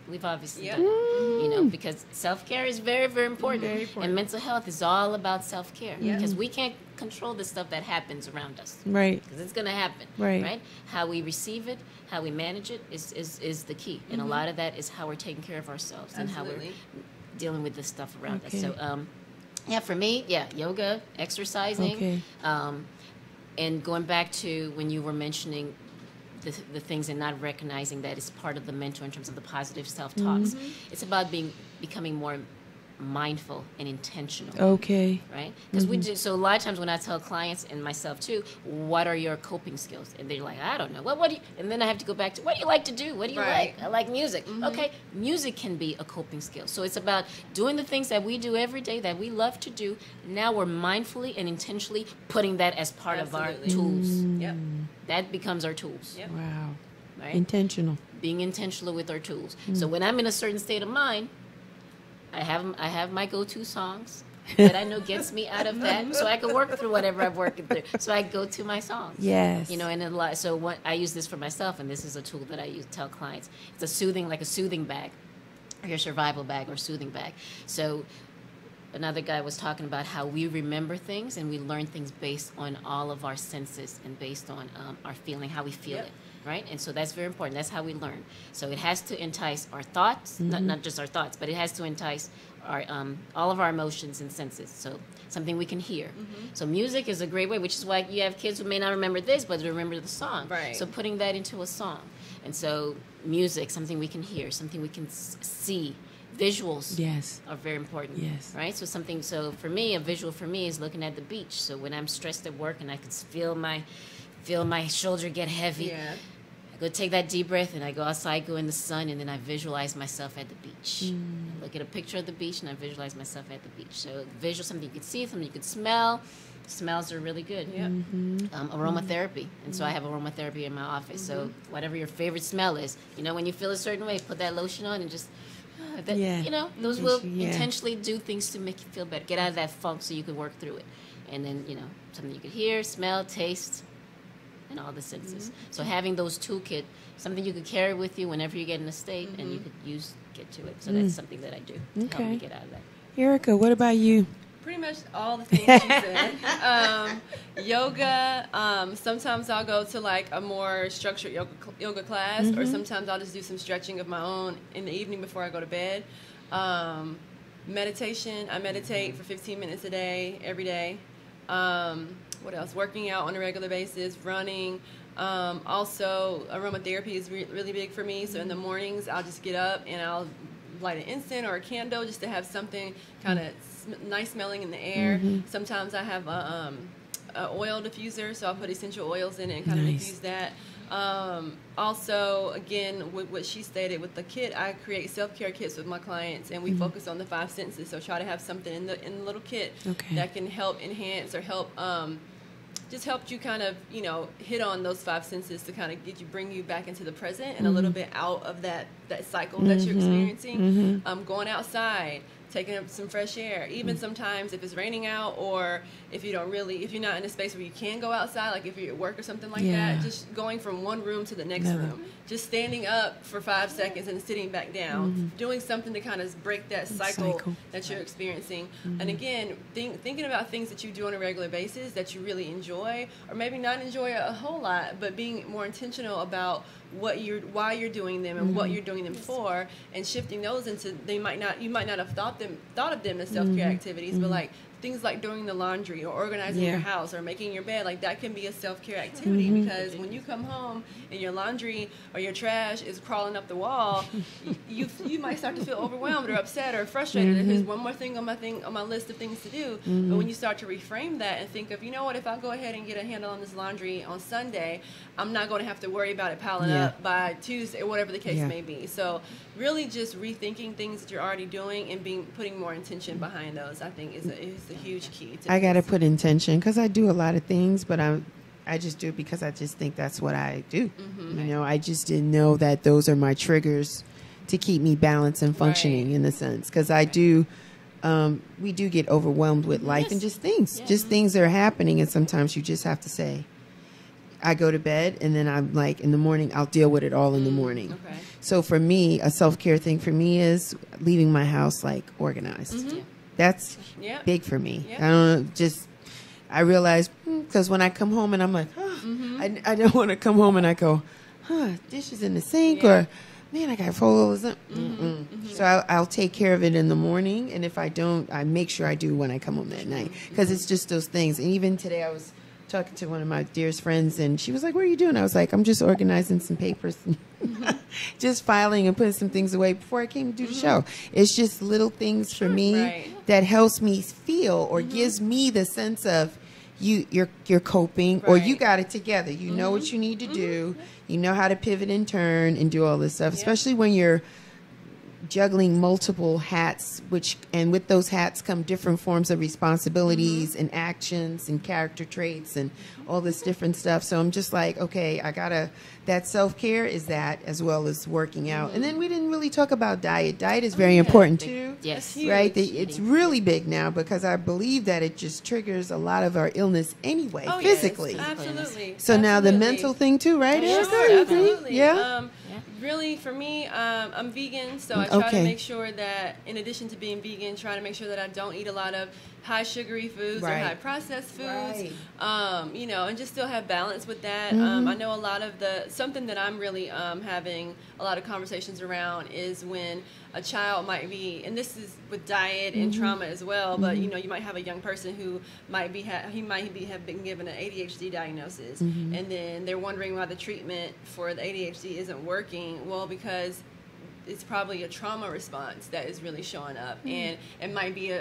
we've obviously done it. You know, because self-care is very, very important. And mental health is all about self-care. Because we can't control the stuff that happens around us. Right. Because it's going to happen. Right. How we receive it, how we manage it is the key. And a lot of that is how we're taking care of ourselves and how we're dealing with the stuff around us. So, for me, yoga, exercising, and going back to when you were mentioning the things and not recognizing that it's part of the mentor in terms of the positive self-talks. It's about becoming more mindful and intentional. Right? Because we do, so a lot of times when I tell clients and myself too, what are your coping skills? And they're like, I don't know. What do you, and then I have to go back to, what do you like to do? What do you like? I like music. Okay, music can be a coping skill. So it's about doing the things that we do every day that we love to do. Now we're mindfully and intentionally putting that as part of our tools. That becomes our tools. Wow. Right? Intentional. Being intentional with our tools. So when I'm in a certain state of mind, I have my go-to songs that I know gets me out of that, so I can work through whatever I'm working through. So I go to my songs. Yes. You know, and a lot. So what I use this for myself, and this is a tool that I use to tell clients. It's a soothing bag, or your survival bag, or soothing bag. So another guy was talking about how we remember things and we learn things based on all of our senses and based on our feeling, how we feel it. Right? And so that's very important. That's how we learn. So it has to entice our thoughts, not just our thoughts, but it has to entice our all of our emotions and senses. So something we can hear. So music is a great way, which is why you have kids who may not remember this, but remember the song. Right. So putting that into a song. And so music, something we can hear, something we can see. Visuals are very important. Right? So for me, a visual for me is looking at the beach. So when I'm stressed at work and I can feel my shoulder get heavy. I go take that deep breath and I go outside, go in the sun, and then I visualize myself at the beach. I look at a picture of the beach and I visualize myself at the beach. So visual, something you could see, something you could smell. Smells are really good. Aromatherapy. And so I have aromatherapy in my office. So whatever your favorite smell is, you know, when you feel a certain way, put that lotion on and just, you know, those will intentionally do things to make you feel better. Get out of that funk so you can work through it. And then, you know, something you could hear, smell, taste, and all the senses. So having those toolkit, something you could carry with you whenever you get in a state and you could get to it. So that's something that I do to help me get out of that. Erica, what about you? Pretty much all the things you said. Yoga, sometimes I'll go to like a more structured yoga class, or sometimes I'll just do some stretching of my own in the evening before I go to bed. Meditation, I meditate for 15 minutes a day, every day. What else? Working out on a regular basis, running. Also, aromatherapy is really big for me. So in the mornings, I'll just get up and I'll light an incense or a candle just to have something kind of nice smelling in the air. Sometimes I have a oil diffuser, so I'll put essential oils in it and kind of diffuse that. Also, again, with what she stated with the kit, I create self-care kits with my clients, and we focus on the 5 senses. So try to have something in the little kit that can help enhance or help just help you kind of, you know, hit on those 5 senses to kind of bring you back into the present and a little bit out of that cycle that you're experiencing. Going outside, taking up some fresh air. Even sometimes if it's raining out, or if you're not in a space where you can go outside, like if you're at work or something like that, just going from one room to the next room, just standing up for 5 seconds and sitting back down, doing something to kind of break that cycle that you're experiencing. And again, thinking about things that you do on a regular basis that you really enjoy, or maybe not enjoy a whole lot, but being more intentional about why you're doing them and what you're doing them for, and shifting those into you might not have thought of them as self-care activities, but like things like doing the laundry or organizing your house or making your bed, like that can be a self-care activity because when you come home and your laundry or your trash is crawling up the wall, you might start to feel overwhelmed or upset or frustrated. Here's one more thing on my list of things to do. But when you start to reframe that and think of, you know what, if I go ahead and get a handle on this laundry on Sunday, I'm not going to have to worry about it piling up by Tuesday or whatever the case may be. So really just rethinking things that you're already doing and putting more intention behind those, I think is a huge key. I got to put intention because I do a lot of things, but I just do it because I just think that's what I do. You know, I just didn't know that those are my triggers to keep me balanced and functioning in a sense. Because I do, we do get overwhelmed with life and just things that are happening. And sometimes you just have to say, I go to bed and then I'm like, in the morning, I'll deal with it all in the morning. Okay. So for me, a self-care thing for me is leaving my house like organized. That's big for me. I don't know, I realize, because when I come home and I'm like, I don't want to come home and I go, dishes in the sink or, man, I got to fold those up. So I'll take care of it in the morning. And if I don't, I make sure I do when I come home that night. Because it's just those things. And even today I was talking to one of my dearest friends and she was like, what are you doing? I was like, I'm just organizing some papers and just filing and putting some things away before I came to do the show. It's just little things for me that helps me feel or gives me the sense of you're coping or you got it together. You know what you need to do. You know how to pivot and turn and do all this stuff, especially when you're juggling multiple hats, and with those hats come different forms of responsibilities and actions and character traits and all this different stuff. So I'm just like, okay, that self-care is that as well as working out. And then we didn't really talk about diet. Diet is very important too. Yes. Right? It's really big now because I believe that it just triggers a lot of our illness anyway, physically. Yes, absolutely. So now the mental thing too, right? Sure, absolutely. Yeah. Really, for me, I'm vegan, so I try to make sure that, in addition to being vegan, try to make sure that I don't eat a lot of high sugary foods or high processed foods, you know, and just still have balance with that. I know a lot of something that I'm really having a lot of conversations around is when a child might be, and this is with diet and trauma as well, but you know, you might have a young person who might have been given an ADHD diagnosis, and then they're wondering why the treatment for the ADHD isn't working. Well, because it's probably a trauma response that is really showing up, and it might be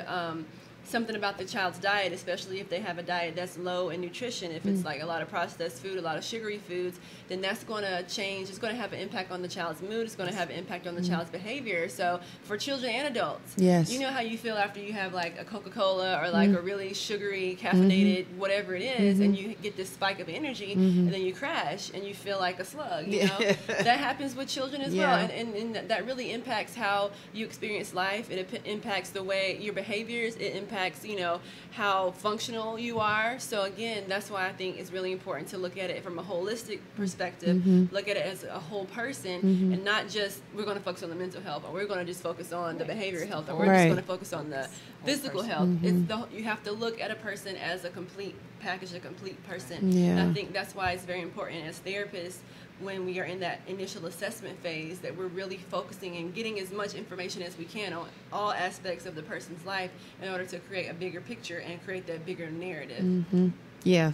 something about the child's diet, especially if they have a diet that's low in nutrition. If it's like a lot of processed food, a lot of sugary foods, then that's going to change. It's going to have an impact on the child's mood. It's going to have an impact on the child's behavior. So for children and adults, you know how you feel after you have like a Coca-Cola or like a really sugary, caffeinated, whatever it is, and you get this spike of energy, and then you crash and you feel like a slug. You know, that happens with children as well, and that really impacts how you experience life. It impacts the way your behaviors. It impacts, you know, how functional you are. So again, that's why I think it's really important to look at it from a holistic perspective, look at it as a whole person, and not just we're going to focus on the mental health, or we're going to just focus on the behavioral health, or we're just going to focus on the physical health. You have to look at a person as a complete package, a complete person. And I think that's why it's very important as therapists, when we are in that initial assessment phase, that we're really focusing and getting as much information as we can on all aspects of the person's life in order to create a bigger picture and create that bigger narrative. Yeah,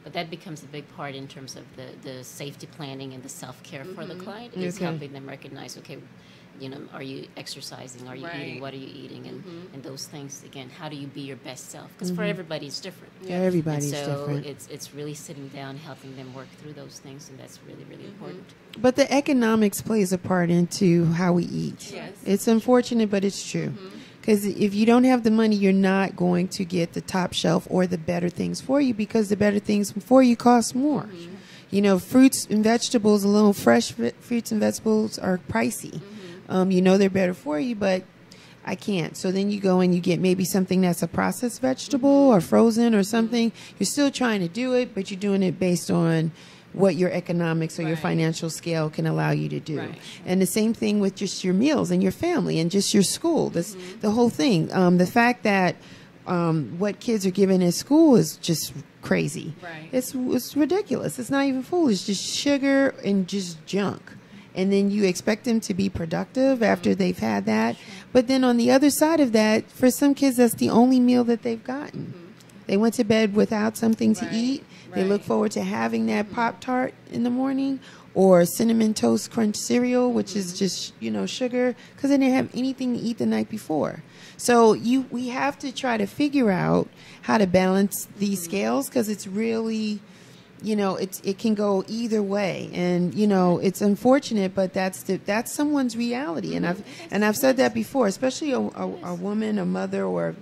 but that becomes a big part in terms of the safety planning and the self-care for the client, is helping them recognize, okay, you know, are you exercising? Are you eating? What are you eating? And those things, again, how do you be your best self? Because for everybody, it's different. Everybody's different. So it's really sitting down, helping them work through those things, and that's really, really important. But the economics plays a part into how we eat. It's unfortunate, but it's true. Because if you don't have the money, you're not going to get the top shelf or the better things for you, because the better things for you cost more. You know, fruits and vegetables, fresh fruits and vegetables are pricey. You know they're better for you, but I can't. So then you go and you get maybe something that's a processed vegetable or frozen or something. You're still trying to do it, but you're doing it based on what your economics or your financial scale can allow you to do. And the same thing with just your meals and your family and just your school. The whole thing. The fact that what kids are given at school is just crazy. It's ridiculous. It's not even food. It's just sugar and just junk. and then you expect them to be productive after they've had that. But then on the other side of that, for some kids, that's the only meal that they've gotten. They went to bed without something to eat. They look forward to having that Pop-Tart in the morning, or Cinnamon Toast Crunch cereal, which is just, sugar, because they didn't have anything to eat the night before. So we have to try to figure out how to balance these scales, because it's really, it can go either way. And, it's unfortunate, but that's someone's reality. And I've said that before, especially a woman, a mother, or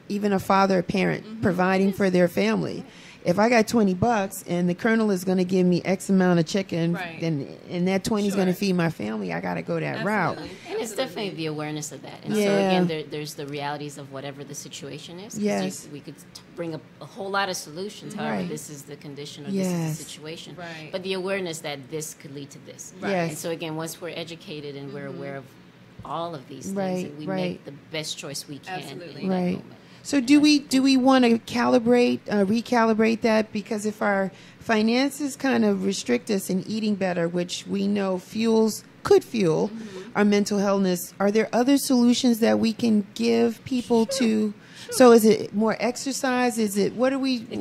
even a father, a parent, providing for their family. If I got $20 and the Colonel is going to give me X amount of chicken, and that 20 is going to feed my family, I got to go that route. And it's definitely the awareness of that. And so again, there's the realities of whatever the situation is. Yes. We could bring up a whole lot of solutions. However, this is the condition, or this is the situation. Right. But the awareness that this could lead to this. Right. Yes. And so again, once we're educated and we're aware of all of these things, and we make the best choice we can in that moment. So do we want to recalibrate that? Because if our finances kind of restrict us in eating better, which we know could fuel our mental illness, are there other solutions that we can give people to? So is it more exercise? It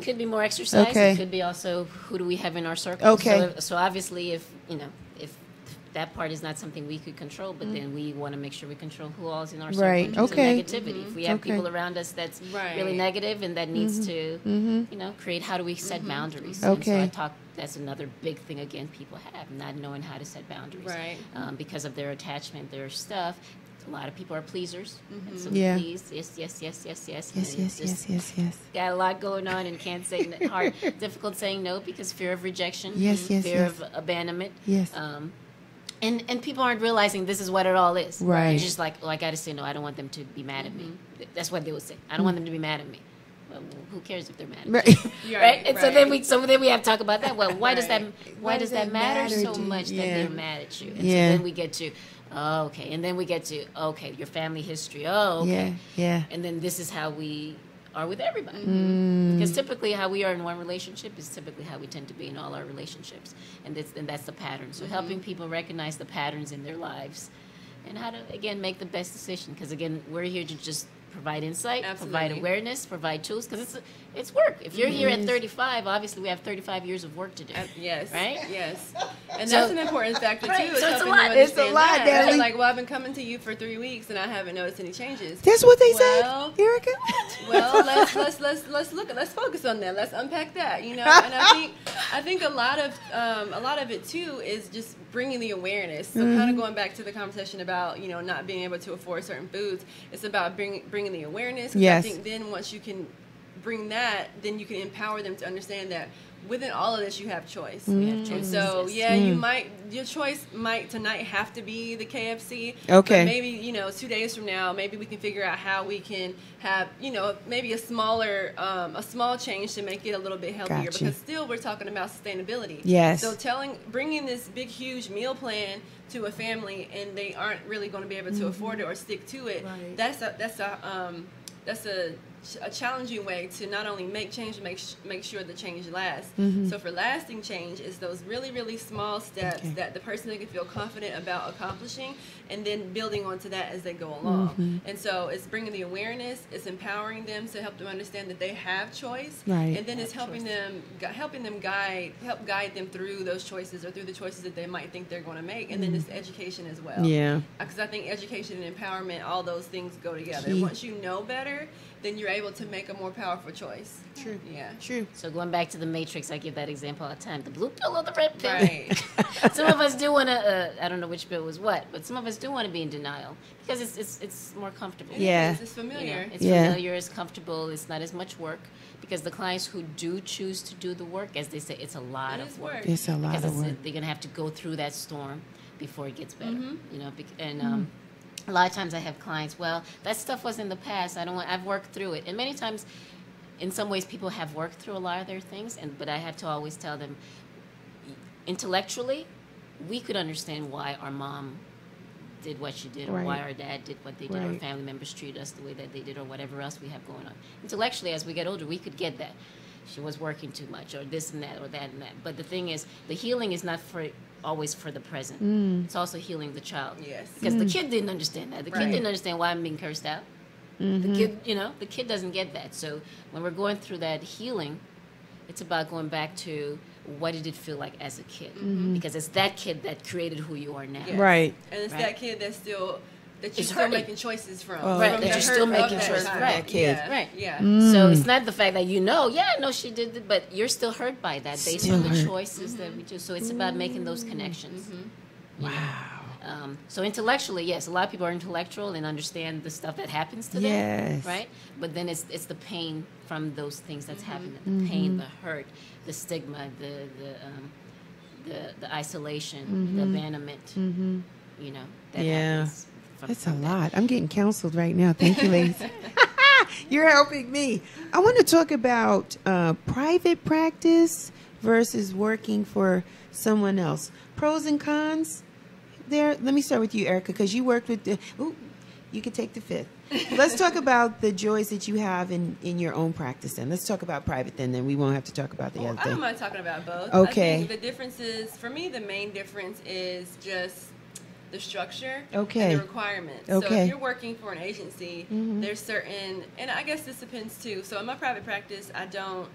could be more exercise. Okay. It could be also, who do we have in our circle? Okay. So obviously, if that part is not something we could control, but then we want to make sure we control who all is in our circle. Right. In terms of Okay. negativity. If we have people around us that's really negative and that needs to, create, how do we set boundaries? Okay. And so that's another big thing, again, people have, not knowing how to set boundaries. Right. Because of their attachment, their stuff. A lot of people are pleasers. And so please, yes. Got a lot going on and can't say difficult saying no because fear of rejection, fear of abandonment. Yes. And people aren't realizing this is what it all is. Right. It's just like, I got to say no. I don't want them to be mad at me. That's what they would say. I don't want them to be mad at me. Well, who cares if they're mad at you? Right. And so then we have to talk about that. Well, why does that matter so much that they're mad at you? And so then we get to, okay. And then we get to, okay, your family history. Oh, okay. Yeah. And then this is how we are with everybody. Because typically how we are in one relationship is typically how we tend to be in all our relationships. And that's the pattern. So helping people recognize the patterns in their lives and how to, again, make the best decision. Because, again, we're here to just provide insight, provide awareness, provide tools, because it's work. If you're here at 35, obviously we have 35 years of work to do. Yes. Right? Yes. And that's an important factor, too. Right. So it's a lot. It's a lot, Nathalie. Like, well, I've been coming to you for 3 weeks, and I haven't noticed any changes. That's what they said, Erica? Well, let's focus on that. Let's unpack that, And I think a lot of it, too, is just bringing the awareness. So kind of going back to the conversation about, not being able to afford certain foods, it's about bringing the awareness. Yes. I think then once you can bring that, then you can empower them to understand that within all of this you have choice. And so your choice might tonight have to be the KFC. Okay. But maybe 2 days from now, maybe we can figure out how we can have maybe a small change to make it a little bit healthier. Gotcha. Because still we're talking about sustainability. Yes. So bringing this big huge meal plan to a family and they aren't really going to be able to afford it or stick to it. Right. That's a challenging way to not only make change, make sure the change lasts. So for lasting change, it's those really, really small steps that the person can feel confident about accomplishing, and then building onto that as they go along. And so it's bringing the awareness, it's empowering them to help them understand that they have choice, and then it's helping them guide them through those choices or through the choices that they might think they're going to make, and then it's education as well. Yeah. Because I think education and empowerment, all those things go together. Key. Once you know better, then you're able to make a more powerful choice. True. Yeah. True. So going back to the Matrix, I give that example all the time. The blue pill or the red pill. Right. Some of us do want to, I don't know which pill was what, but some of us do want to be in denial because it's more comfortable. Yeah. It's familiar. It's familiar, it's comfortable, it's not as much work. Because the clients who do choose to do the work, as they say, it's a lot of work. It's a lot of work. They're going to have to go through that storm before it gets better. And a lot of times I have clients, well, that stuff was in the past. I've worked through it. And many times, in some ways, people have worked through a lot of their things. But I have to always tell them, intellectually, we could understand why our mom did what she did, or why our dad did what they did, or family members treated us the way that they did, or whatever else we have going on. Intellectually, as we get older, we could get that. she was working too much, or this and that, or that and that. But the thing is, the healing is not always for the present. It's also healing the child. Yes. Because the kid didn't understand that. The kid didn't understand why I'm being cursed out. The kid, the kid doesn't get that. So when we're going through that healing, it's about going back to what did it feel like as a kid? Because it's that kid that created who you are now. Yes. Right. And it's Right. that kid that you're It's still hurting. making choices from. Oh, Right, From that the you're still hurt making of that choices. time. Right. kid. Yeah. Right. Yeah. So it's not the fact that she did it, but you're still hurt by that based Still on the hurt. choices that we do. So it's about making those connections. Wow. So intellectually, yes, a lot of people are intellectual and understand the stuff that happens to them, Yes. right? But then it's the pain from those things that's happening, the pain, the hurt, the stigma, the isolation, the abandonment, that Yeah. happens. That's a lot. I'm getting counseled right now. Thank you, ladies. You're helping me. I want to talk about private practice versus working for someone else. Pros and cons there. Let me start with you, Erica, because you worked with you can take the fifth. Let's talk about the joys that you have in your own practice then. Let's talk about private then we won't have to talk about the other I thing. don't mind talking about both. Okay. I think the difference is, for me, the main difference is just the structure Okay. and the requirements. So Okay. if you're working for an agency, there's certain, and I guess this depends too. So in my private practice, I don't,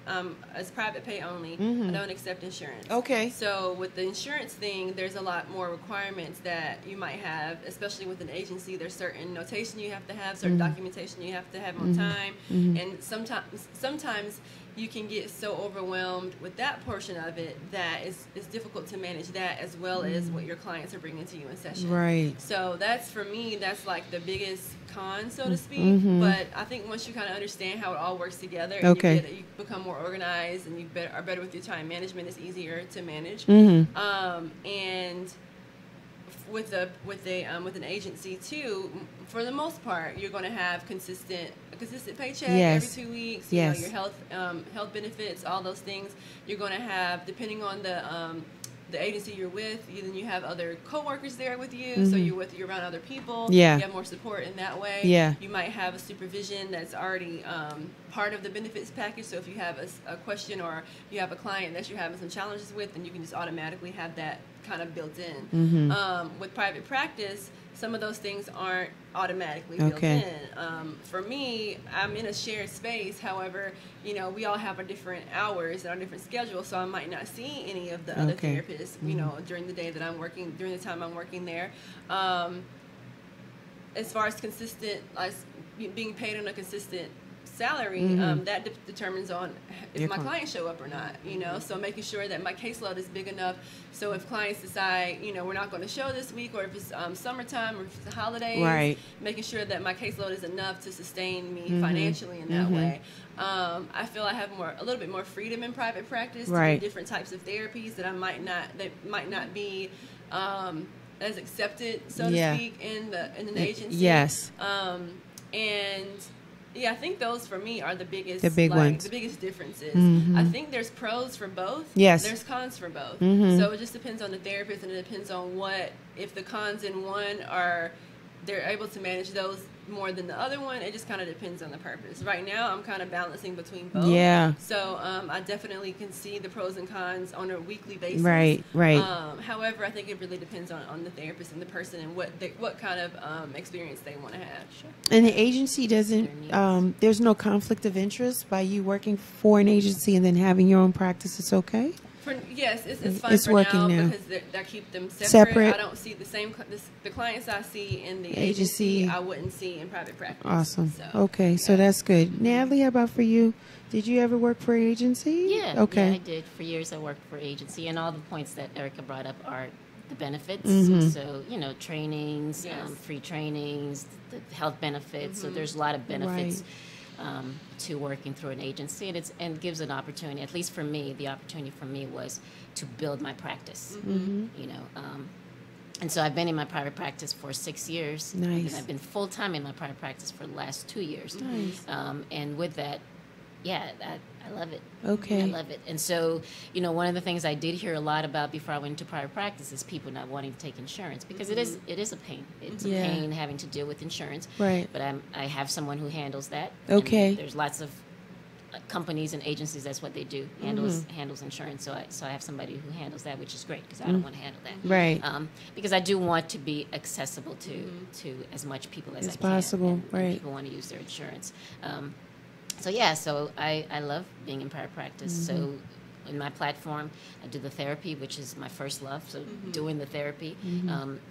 as private pay only, I don't accept insurance. Okay. So with the insurance thing, there's a lot more requirements that you might have, especially with an agency. There's certain notation you have to have, certain documentation you have to have on time, and sometimes you can get so overwhelmed with that portion of it that it's difficult to manage that as well as what your clients are bringing to you in session. Right. So that's, for me, that's like the biggest con, so to speak. But I think once you kind of understand how it all works together, and Okay. you become more organized and you are better with your time management, it's easier to manage. And with an agency too, for the most part, you're going to have a consistent paycheck Yes. every 2 weeks. Yes. Your health benefits, all those things. You're going to have, depending on the agency you're with, then you have other coworkers there with you, so you're around other people. Yeah. You have more support in that way. Yeah. You might have a supervision that's already part of the benefits package. So if you have a question or you have a client that you're having some challenges with, then you can just automatically have that kind of built in. With private practice, some of those things aren't automatically built Okay. in. For me, I'm in a shared space. However, we all have our different hours and our different schedules, so I might not see any of the other Okay. therapists, during the day that I'm working, during the time I'm working there. As far as being paid on a consistent salary, that determines on if my clients show up or not, so making sure that my caseload is big enough. So if clients decide, we're not going to show this week, or if it's summertime, or if it's the holidays, Right. making sure that my caseload is enough to sustain me financially in that way. I feel I have a little bit more freedom in private practice to Right. do different types of therapies that might not be as accepted, so Yeah. to speak, in an agency. Yes. And yeah, I think those for me are the biggest, ones. the biggest differences. I think there's pros for both. Yes. There's cons for both. So it just depends on the therapist, and it depends on if the cons in one they're able to manage those more than the other one. It just kind of depends on the purpose. Right now, I'm kind of balancing between both. Yeah. So I definitely can see the pros and cons on a weekly basis. Right. However, I think it really depends on the therapist and the person and what kind of experience they want to have. Sure. And the agency doesn't, there's no conflict of interest by you working for an agency and then having your own practice. It's okay? Yes, it's fun It's for working now. because they keep them separate. Separate. I don't see the clients I see in the Agency. agency I wouldn't see in private practice. Awesome. So, Okay, so that's good. Nathalie, how about for you? Did you ever work for an agency? Yeah, Okay. yeah, I did. For years I worked for agency, and all the points that Erica brought up are the benefits. So, trainings, Yes. free trainings, the health benefits. So there's a lot of benefits to working through an agency, and it gives an opportunity. At least for me, the opportunity for me was to build my practice. And so I've been in my private practice for 6 years. Nice. And I've been full time in my private practice for the last 2 years. Nice. And with that, yeah, I love it. Okay. I love it. And so, one of the things I did hear a lot about before I went into private practice is people not wanting to take insurance, because it is a pain. It's Yeah. a pain having to deal with insurance. Right. But I have someone who handles that. Okay. And there's lots of companies and agencies, that's what they do, handles insurance. So I have somebody who handles that, which is great because I don't want to handle that. Right. Because I do want to be accessible to as much people as I can. Possible, and right. people want to use their insurance. So I love being in private practice. So in my platform, I do the therapy, which is my first love, so doing the therapy.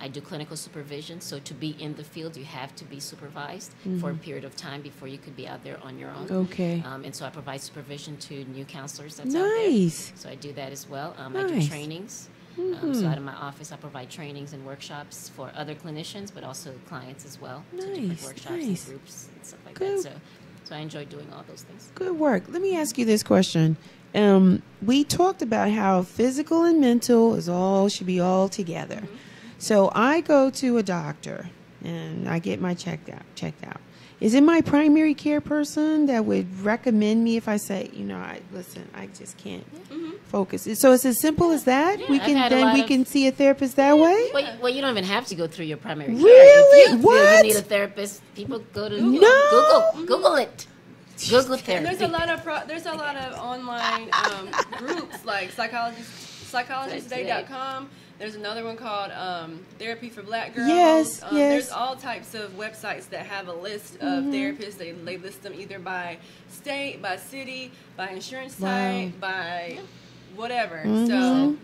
I do clinical supervision, so to be in the field, you have to be supervised for a period of time before you could be out there on your own. Okay. And so I provide supervision to new counselors that's out Nice. there. So I do that as well. I Nice. do trainings. So out of my office, I provide trainings and workshops for other clinicians, but also clients as well, to different Nice, workshops nice. and groups and stuff like Good. that. So I enjoy doing all those things. Good work. Let me ask you this question. We talked about how physical and mental should be all together. So I go to a doctor and I get my checked out. Is it my primary care person that would recommend me if I say, I just can't focus? So it's as simple as that. Yeah, we can see a therapist that way. Well, you don't even have to go through your primary care. Really? If you feel What? you need a therapist, people go to Google it. Google therapy. And there's a lot of online groups like psychologisttoday.com. There's another one called Therapy for Black Girls. Yes. There's all types of websites that have a list of therapists. They list them either by state, by city, by insurance type, by whatever. So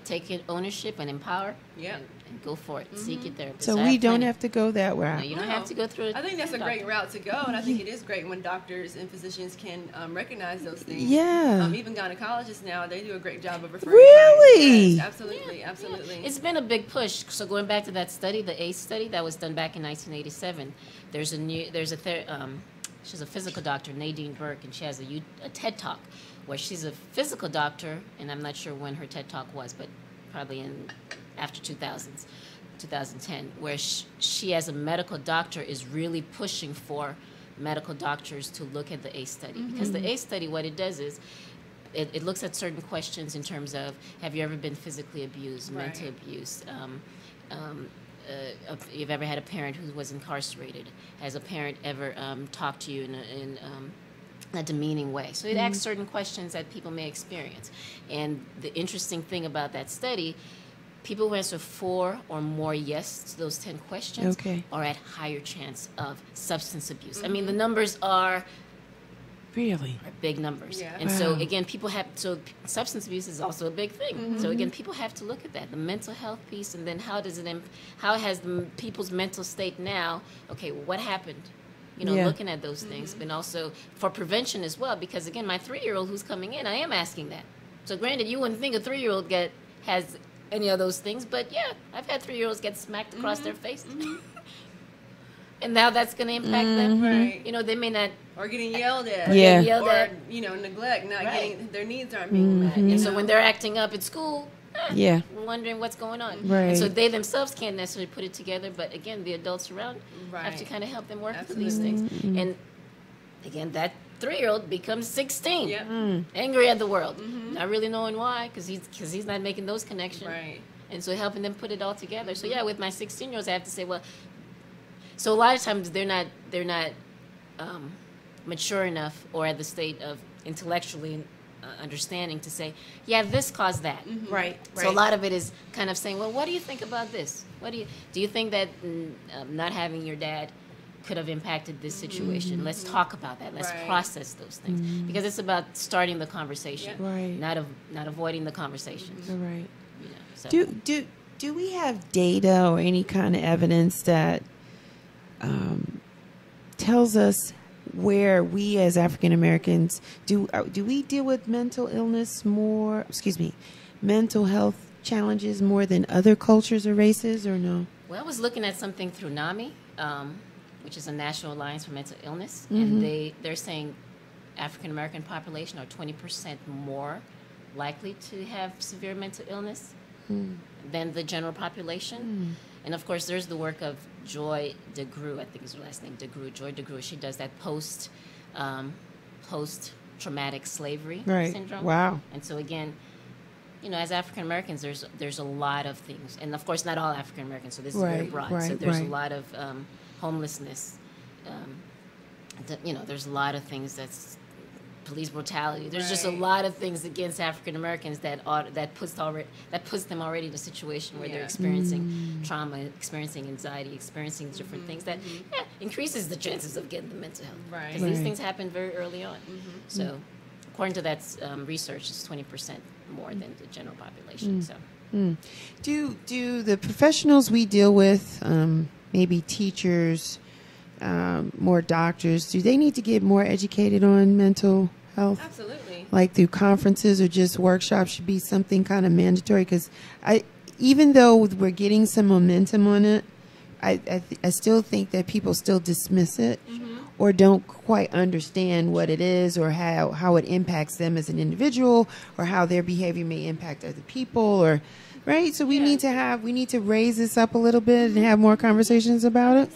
take ownership and empower. Yeah. And go for it. Seek your therapist. So we don't have to go that route. No, you don't have to go through it. I think that's a great route to go, and I think it is great when doctors and physicians can recognize those things. Yeah. Even gynecologists now, they do a great job of referring. Really? Yes, absolutely. It's been a big push. So going back to that study, the ACE study that was done back in 1987, she's a physical doctor, Nadine Burke, and she has a TED Talk where she's a physical doctor, and I'm not sure when her TED Talk was, but probably after 2010, where she as a medical doctor is really pushing for medical doctors to look at the ACE study. Because the ACE study, what it does is it looks at certain questions in terms of, have you ever been physically abused, mental abuse, you've ever had a parent who was incarcerated, has a parent ever talked to you in a demeaning way. So it asks certain questions that people may experience. And the interesting thing about that study, people who answer 4 or more yes to those 10 questions are at higher chance of substance abuse. I mean, the numbers are big numbers. Yeah. And so, again, substance abuse is also a big thing. So, again, people have to look at that, the mental health piece, and then how has people's mental state now, what happened? Looking at those things, but also for prevention as well, because, again, my 3-year-old who's coming in, I am asking that. So, granted, you wouldn't think a 3-year-old has any of those things, but yeah, I've had 3-year-olds get smacked across their face. And now that's going to impact them. Right. They may not... Or getting yelled at. Or, neglect, not getting... Their needs aren't being met. And so when they're acting up at school, wondering what's going on. Right. And so they themselves can't necessarily put it together, but again, the adults around have to kind of help them work through these things. And again, that 3-year-old becomes 16, angry at the world, not really knowing why, because he's not making those connections. Right. And so helping them put it all together. So with my 16-year-olds, I have to say, so a lot of times they're not mature enough or at the state of intellectually understanding to say, this caused that. Right. So a lot of it is kind of saying, what do you think about this? Do you think that not having your dad could have impacted this situation? Let's talk about that. Let's process those things, because it's about starting the conversation, not avoiding the conversation. Right. So. Do we have data or any kind of evidence that tells us where we as African Americans do we deal with mental health challenges more than other cultures or races, or no? Well, I was looking at something through NAMI, which is a National Alliance for Mental Illness, and they're saying African American population are 20% more likely to have severe mental illness than the general population. And of course, there's the work of Joy DeGruy, I think is her last name, Joy DeGruy. She does that post-traumatic slavery syndrome. Wow. And so again, as African Americans, there's a lot of things, and of course, not all African Americans. So this is very broad. So there's a lot of homelessness. There's a lot of things that's police brutality. There's just a lot of things against African Americans that puts them already in a situation where they're experiencing trauma, experiencing anxiety, experiencing different things that increases the chances of getting the mental health. Right. Because these things happen very early on. So, according to that research, it's 20% more than the general population. So, do the professionals we deal with, maybe teachers, more doctors, do they need to get more educated on mental health? Absolutely. Like through conferences or just workshops should be something kind of mandatory? Because even though we're getting some momentum on it, I still think that people still dismiss it or don't quite understand what it is or how it impacts them as an individual or how their behavior may impact other people or right. So we need to raise this up a little bit and have more conversations about it.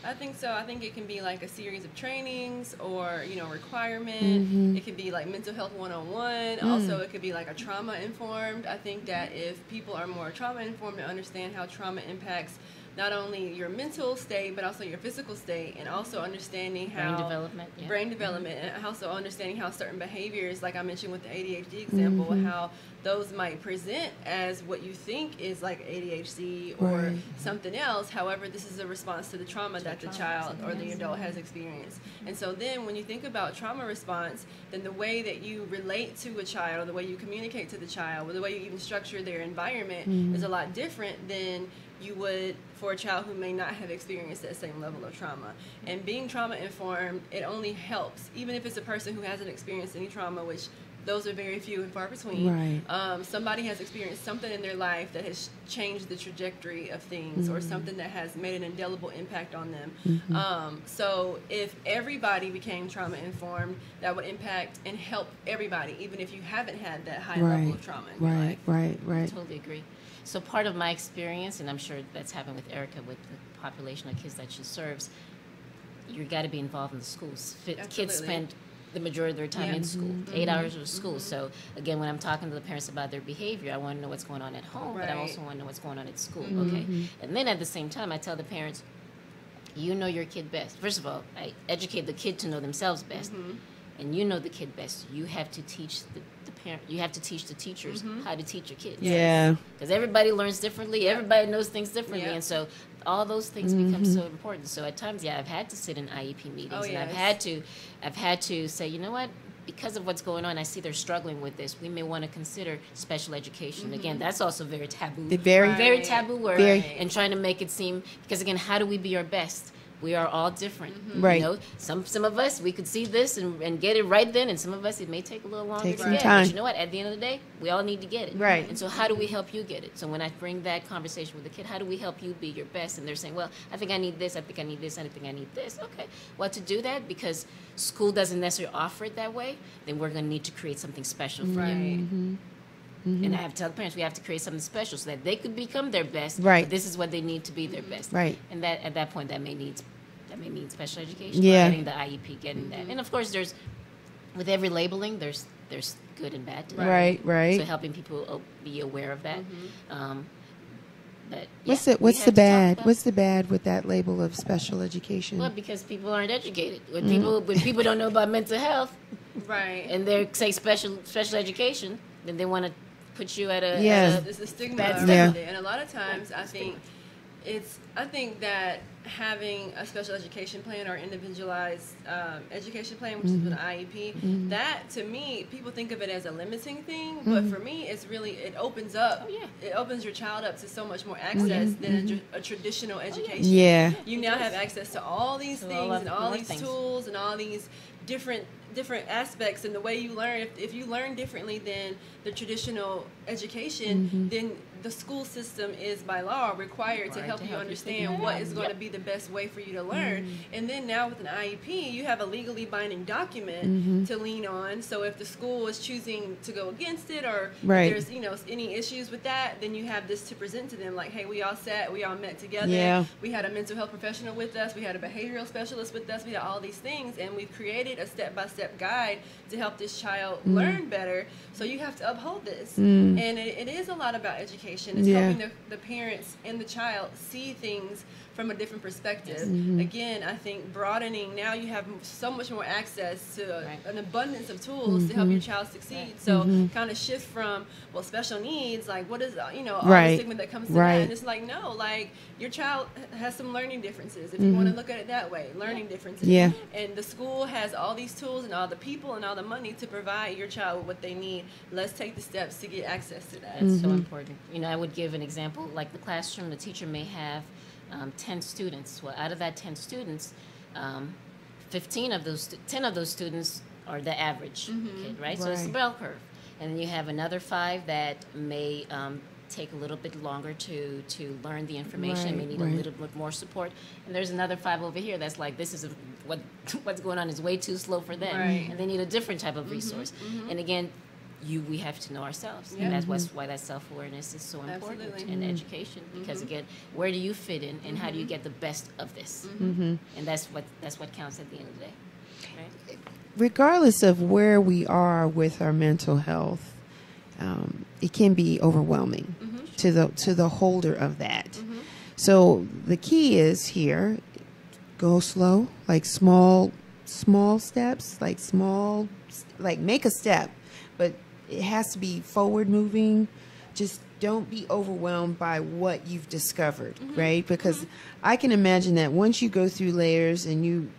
I think so. I think it can be like a series of trainings or, requirement. It could be like mental health 101. Also, it could be like a trauma informed. I think that if people are more trauma informed and understand how trauma impacts not only your mental state, but also your physical state, and also understanding how brain development, and also understanding how certain behaviors, like I mentioned with the ADHD example, how those might present as what you think is like ADHD or something else. However, this is a response to the trauma that the child or the adult has experienced. And so then when you think about trauma response, then the way that you relate to a child, or the way you communicate to the child, or the way you even structure their environment is a lot different than you would for a child who may not have experienced that same level of trauma. And being trauma informed, it only helps, even if it's a person who hasn't experienced any trauma, which those are very few and far between. Somebody has experienced something in their life that has changed the trajectory of things, or something that has made an indelible impact on them. So if everybody became trauma informed, that would impact and help everybody, even if you haven't had that high level of trauma in your life. I totally agree. So part of my experience, and I'm sure that's happened with Erica, with the population of kids that she serves, you got to be involved in the schools. Kids spend the majority of their time in school, 8 hours of school. So again, when I'm talking to the parents about their behavior, I want to know what's going on at home, but I also want to know what's going on at school. Okay, and then at the same time, I tell the parents, you know your kid best. First of all, I educate the kid to know themselves best, and you know the kid best. You have to teach the parent. You have to teach the teachers how to teach your kids. Because everybody learns differently. Everybody knows things differently, and so all those things become so important. So at times, I've had to sit in IEP meetings, and I've had to say, you know what? Because of what's going on, I see they're struggling with this. We may want to consider special education. Again, that's also very taboo. Very taboo word. And trying to make it seem, because again, how do we be our best? We are all different. You know, some of us, we could see this and get it right then, and some of us, it may take a little longer to get it. But you know what? At the end of the day, we all need to get it. And so how do we help you get it? So when I bring that conversation with the kid, how do we help you be your best? And they're saying, well, I think I need this, I think I need this, I think I need this. Okay. Well, to do that, because school doesn't necessarily offer it that way, then we're going to need to create something special for you. And I have to tell the parents, we have to create something special so that they could become their best. But this is what they need to be their best. And that at that point, that may mean special education. Getting the IEP, getting that. And of course, there's, with every labeling, there's good and bad to that. So helping people be aware of that. But what's the bad? What's the bad with that label of special education? Well, because people aren't educated. When people don't know about mental health, and they say special education, then they want to put you at a there's a stigma around it. And a lot of times I think that having a special education plan or individualized education plan, which is an IEP, that to me, people think of it as a limiting thing, but for me, it's really, it opens up, it opens your child up to so much more access than a traditional education. You now have access to all these things and all these tools and all these different aspects, and the way you learn, if you learn differently than the traditional education, then the school system is by law required to help you understand what is going to be the best way for you to learn. And then now with an IEP, you have a legally binding document to lean on. So if the school is choosing to go against it, or if there's any issues with that, then you have this to present to them, like, hey, we all met together. We had a mental health professional with us, we had a behavioral specialist with us, we had all these things, and we've created a step-by-step step-by-step guide to help this child learn better. So you have to uphold this. And it is a lot about education. It's helping the parents and the child see things from a different perspective. Again, I think broadening, now you have so much more access to an abundance of tools to help your child succeed. So kind of shift from, well, special needs, like what is, you know, all the stigma that comes to that. And it's like, no, like your child has some learning differences. If you want to look at it that way, learning differences. And the school has all these tools and all the people and all the money to provide your child with what they need. Let's take the steps to get access to that. That's so important. You know, I would give an example, like the classroom, the teacher may have 10 students. Well, out of that 10 students, 10 of those students are the average kid, right? So it's a bell curve. And then you have another 5 that may take a little bit longer to learn the information, may need a little bit more support. And there's another 5 over here that's like, this is what's going on is way too slow for them. And they need a different type of resource. And again, we have to know ourselves. And that's why that self-awareness is so important in education. Because again, where do you fit in and how do you get the best of this? And that's what counts at the end of the day. Right? Regardless of where we are with our mental health, it can be overwhelming to the holder of that. So the key is here, go slow, like small steps, like make a step, but it has to be forward moving. Just don't be overwhelmed by what you've discovered, right? Because I can imagine that once you go through layers and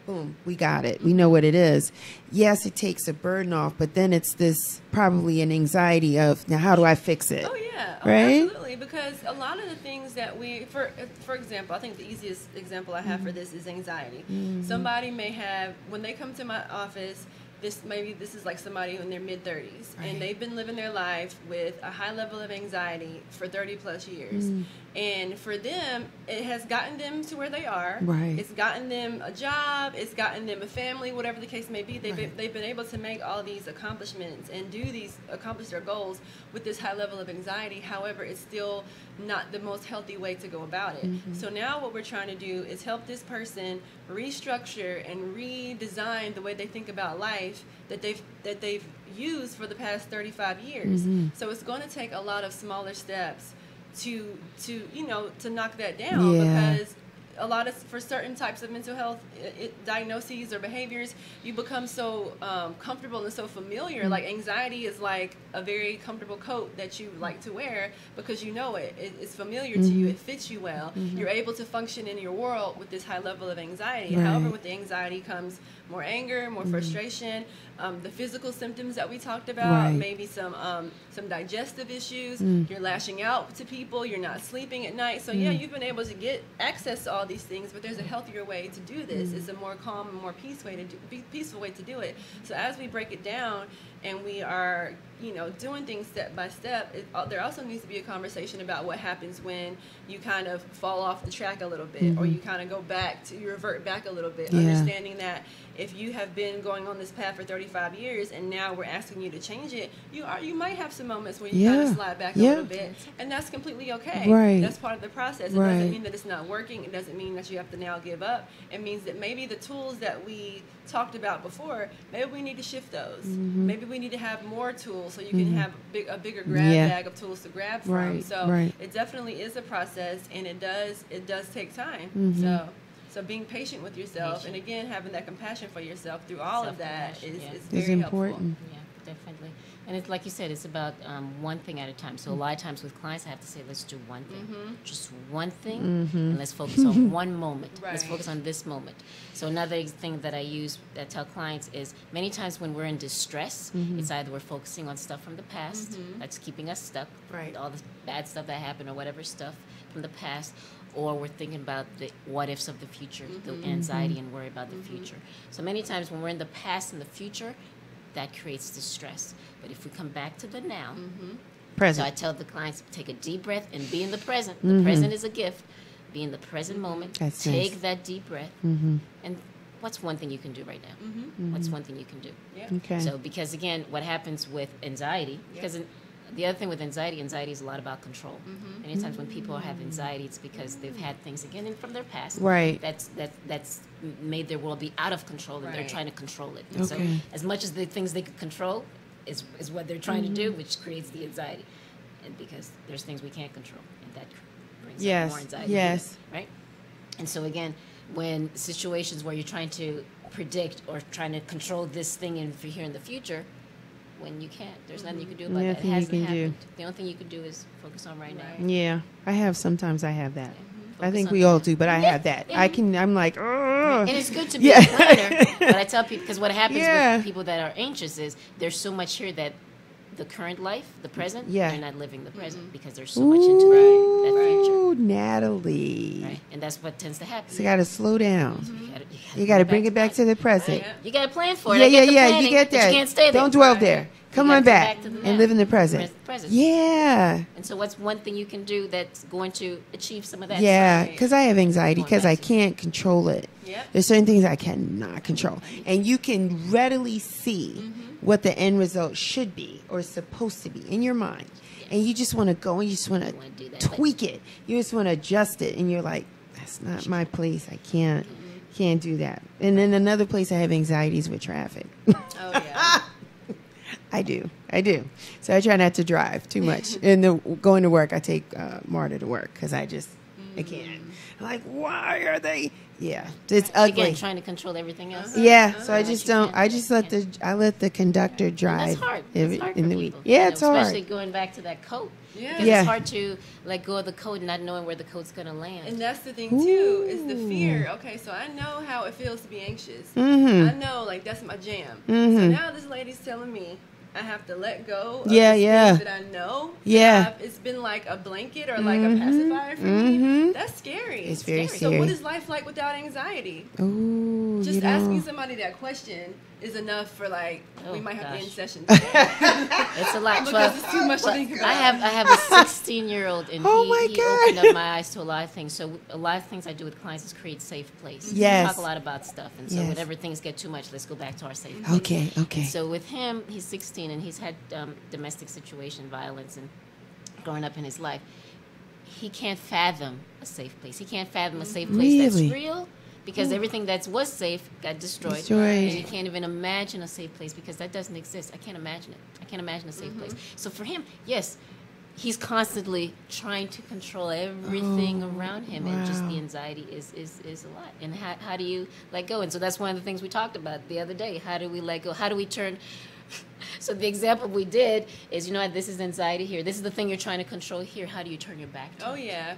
boom, we got it. We know what it is. Yes, it takes a burden off, but then it's this probably an anxiety of, now how do I fix it? Oh, yeah. Right? Absolutely. Because a lot of the things that for example, I think the easiest example I have for this is anxiety. Somebody may have, when they come to my office, this is like somebody in their mid-30s, and they've been living their life with a high level of anxiety for 30 plus years. And for them, it has gotten them to where they are. It's gotten them a job, it's gotten them a family, whatever the case may be. They've been able to make all these accomplishments and accomplish their goals with this high level of anxiety. However, it's still not the most healthy way to go about it. So now what we're trying to do is help this person restructure and redesign the way they think about life that they've used for the past 35 years. So it's going to take a lot of smaller steps to knock that down, because a lot of, for certain types of mental health diagnoses or behaviors, you become so comfortable and so familiar. Like anxiety is like a very comfortable coat that you like to wear because you know it's familiar to you, it fits you well. You're able to function in your world with this high level of anxiety. However, with the anxiety comes more anger, more frustration, the physical symptoms that we talked about, maybe some digestive issues, you're lashing out to people, you're not sleeping at night. So yeah, you've been able to get access to all these things, but there's a healthier way to do this. It's a more calm and more peaceful way to do it. So as we break it down and we are, doing things step by step, there also needs to be a conversation about what happens when you kind of fall off the track a little bit, or you kind of you revert back a little bit, understanding that if you have been going on this path for 35 years and now we're asking you to change it, you might have some moments where you kind of slide back a little bit, and that's completely okay. That's part of the process. It doesn't mean that it's not working. It doesn't mean that you have to now give up. It means that maybe the tools that we talked about before, maybe we need to shift those. Maybe we need to have more tools so you can have a bigger grab bag of tools to grab from. So it definitely is a process, and it does take time. So being patient with yourself, and again, having that compassion for yourself through all of that is very important. Helpful. Yeah, definitely. And it's like you said, it's about one thing at a time. So a lot of times with clients, I have to say, let's do one thing. Just one thing, and let's focus on one moment. Let's focus on this moment. So another thing that I tell clients is, many times when we're in distress, it's either we're focusing on stuff from the past, that's keeping us stuck, all the bad stuff that happened or whatever stuff from the past, or we're thinking about the what ifs of the future, the anxiety and worry about the future. So many times when we're in the past and the future, that creates distress. But if we come back to the now, present. So I tell the clients, take a deep breath and be in the present. The present is a gift. Be in the present moment. Take that deep breath. And what's one thing you can do right now? What's one thing you can do? Okay. So because again, what happens with anxiety, because the other thing with anxiety is a lot about control. Many times when people have anxiety, it's because they've had things again from their past that's made their world be out of control, and they're trying to control it. And so as much as the things they could control is what they're trying to do, which creates the anxiety. And because there's things we can't control, and that brings up more anxiety. Right? And so again, when situations where you're trying to predict or trying to control this thing for here in the future, when you can't, there's nothing you can do about that. It hasn't happened. The only thing you can do is focus on right now. Yeah, sometimes I have that. I think we all do, but I have that. I'm like, oh. And it's good to be a planner, but I tell people, because what happens with people that are anxious is there's so much here that the current life, the present, they're not living the present because there's so much into that future. Natalie. Right, and that's what tends to happen. So you got to slow down. You got to bring it back to the present. You got to plan for it. Yeah, you get that. You can't stay there. Don't dwell there. Come on back and live in the present. Yeah. And so what's one thing you can do that's going to achieve some of that? Yeah, because I have anxiety because I can't control it. Yep. There's certain things I cannot control. And you can readily see what the end result should be or is supposed to be in your mind. And you just want to go and you just want to tweak it. You just want to adjust it. And you're like, that's not my place. I can't do that. And then another place I have anxieties with traffic. Oh, yeah. I do. So I try not to drive too much. And going to work, I take Marta to work because I can't. I'm like, why are they? Yeah, it's ugly. Again, trying to control everything else. Yeah, so I just don't. I just let the conductor drive. That's hard. In hard the for week. people. Yeah, it's hard. Especially going back to that coat. Yeah. Because it's hard to let go of the coat and not knowing where the coat's going to land. And that's the thing, too, is the fear. Okay, so I know how it feels to be anxious. I know, like, that's my jam. So now this lady's telling me I have to let go of things that I know. It's been like a blanket or like a pacifier for me. That's scary. It's very scary. So what is life like without anxiety? Ooh, just asking somebody that question is enough for like, we might have to end session today. It's a lot. Because it's too much to think about. I have a 16-year-old, and he opened up my eyes to a lot of things. So a lot of things I do with clients is create safe place. Yes. We talk a lot about stuff, and so whenever things get too much, let's go back to our safe place. Okay. And so with him, he's 16, and he's had domestic situation violence and growing up in his life. He can't fathom a safe place. He can't fathom a safe place that's real. Because everything that was safe got destroyed. And you can't even imagine a safe place because that doesn't exist. I can't imagine it. I can't imagine a safe place. So for him, yes, he's constantly trying to control everything around him. And just the anxiety is a lot. And how do you let go? And so that's one of the things we talked about the other day. How do we let go? How do we turn... So the example we did is, this is anxiety here. This is the thing you're trying to control here. How do you turn your back to it? Oh, yeah.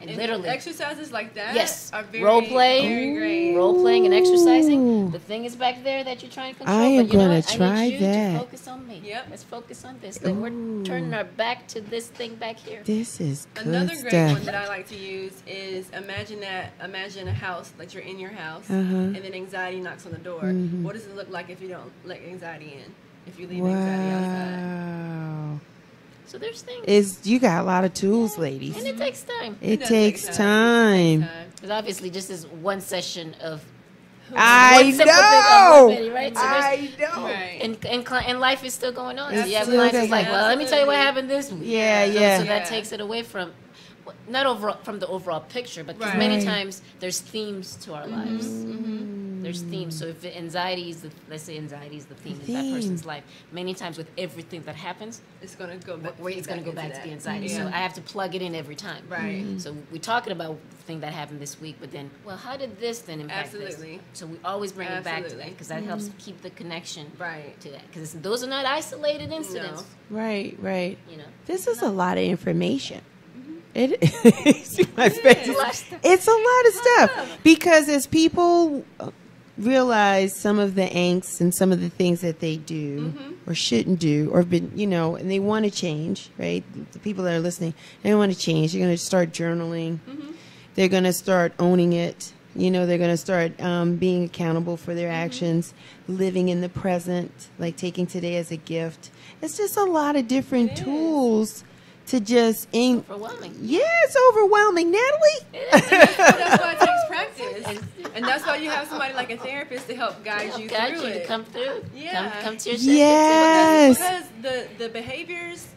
And literally exercises like that are very, role playing, very great. Role playing and exercising. The thing is back there that you're trying to control. I am going to try I need you that. to focus on me. Yep. Let's focus on this. Then we're turning our back to this thing back here. This is good Another stuff. great one that I like to use is imagine a house, like you're in your house, and then anxiety knocks on the door. What does it look like if you don't let anxiety in? If you leave anxiety outside. So there's things. You got a lot of tools, ladies. And it takes time. It takes time. Because obviously just as one session of I know. Right? So I know. And life is still going on. So you have clients that's like, well, let me tell you what happened this week. Yeah. So that takes it away from, not from the overall picture, but because many times there's themes to our lives. There's themes. So if anxiety is let's say anxiety is the theme in that person's life, many times with everything that happens, it's going to go back. It's going to go back to the anxiety. So I have to plug it in every time. Right. So we're talking about the thing that happened this week, but then, well, how did this then impact this? So we always bring it back to that because that helps keep the connection to that. Because those are not isolated incidents. No. Right. This is a lot of information. It is. It's a lot of stuff because as people realize some of the angst and some of the things that they do or shouldn't do or been, and they want to change, right? The people that are listening, they want to change. They're going to start journaling. They're going to start owning it. They're going to start being accountable for their actions, living in the present, like taking today as a gift. It's just a lot of different tools to just overwhelming. Yeah, it's overwhelming, Natalie. That's why it takes practice, and that's why you have somebody like a therapist to help guide you through it. To come through. Yeah, come to your session. Yes, because the behaviors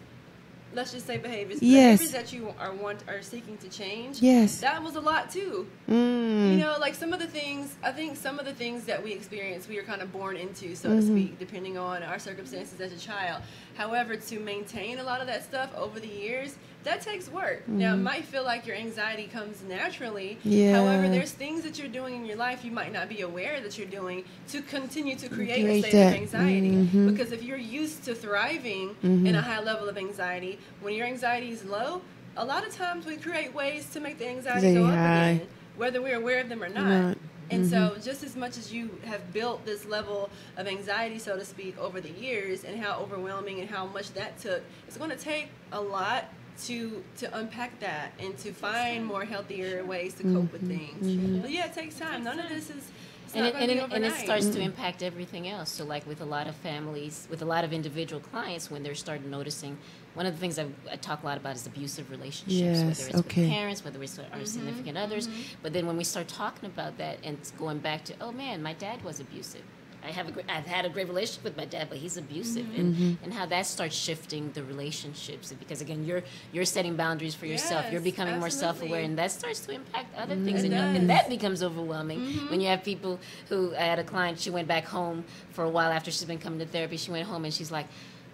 let's just say behaviors that you are seeking to change. Yes. That was a lot too. You know, like some of the things that we experience, we are kind of born into, so to speak, depending on our circumstances as a child. However, to maintain a lot of that stuff over the years, that takes work. Now, it might feel like your anxiety comes naturally. However, there's things that you're doing in your life you might not be aware that you're doing to continue to create a state of anxiety. Because if you're used to thriving in a high level of anxiety, when your anxiety is low, a lot of times we create ways to make the anxiety go up again, whether we're aware of them or not. And so just as much as you have built this level of anxiety, so to speak, over the years, and how overwhelming and how much that took, it's going to take a lot to unpack that and to find more healthier ways to cope with things. But yeah, it takes time. None of this is and it starts to impact everything else. So like with a lot of families, with a lot of individual clients, when they're starting noticing, one of the things I talk a lot about is abusive relationships, whether it's with parents, whether it's our significant others. But then when we start talking about that and going back to, oh man, my dad was abusive. I've had a great relationship with my dad, but he's abusive, and how that starts shifting the relationships. Because again, you're setting boundaries for yourself. You're becoming more self-aware, and that starts to impact other things, and that becomes overwhelming when you have people who. I had a client. She went back home for a while after she's been coming to therapy. She went home and she's like,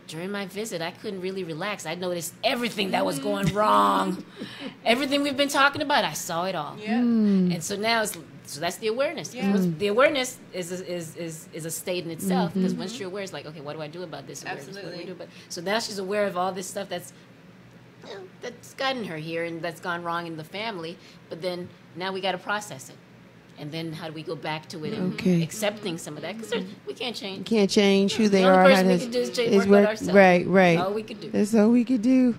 during my visit, I couldn't really relax. I noticed everything that was going wrong. Everything we've been talking about, I saw it all. And so now so that's the awareness. The awareness is a state in itself, because once you're aware, it's like, okay, what do I do about this awareness? What do we do about? So now she's aware of all this stuff that's gotten her here and that's gone wrong in the family. But then now we got to process it. And then how do we go back to it and accepting some of that? Because we can't change. Can't change who they are. The only person we can do is work ourselves. Right. That's all we could do. That's all we could do.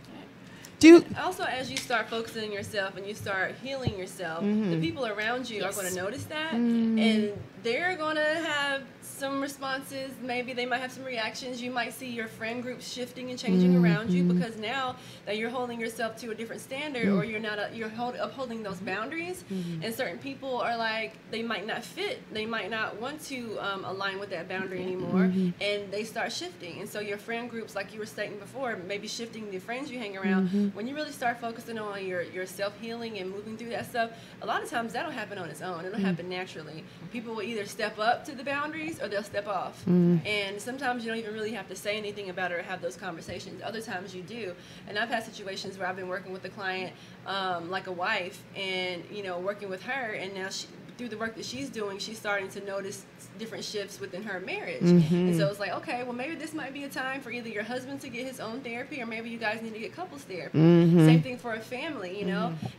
Also, as you start focusing on yourself and you start healing yourself, the people around you are going to notice that, and they're going to have some responses. Maybe they might have some reactions. You might see your friend group shifting and changing around you, because now that you're holding yourself to a different standard, or you're not upholding those boundaries, and certain people are like, they might not fit, they might not want to align with that boundary anymore, and they start shifting. And so your friend groups, like you were stating before, maybe shifting the friends you hang around. When you really start focusing on your self-healing and moving through that stuff, a lot of times that'll happen on its own. It'll happen naturally. People will either step up to the boundaries or they'll step off. And sometimes you don't even really have to say anything about it or have those conversations. Other times you do. And I've had situations where I've been working with a client, like a wife, and working with her, and now through the work that she's doing, she's starting to notice different shifts within her marriage. And so it's like, okay, well, maybe this might be a time for either your husband to get his own therapy, or maybe you guys need to get couples therapy. Same thing for a family,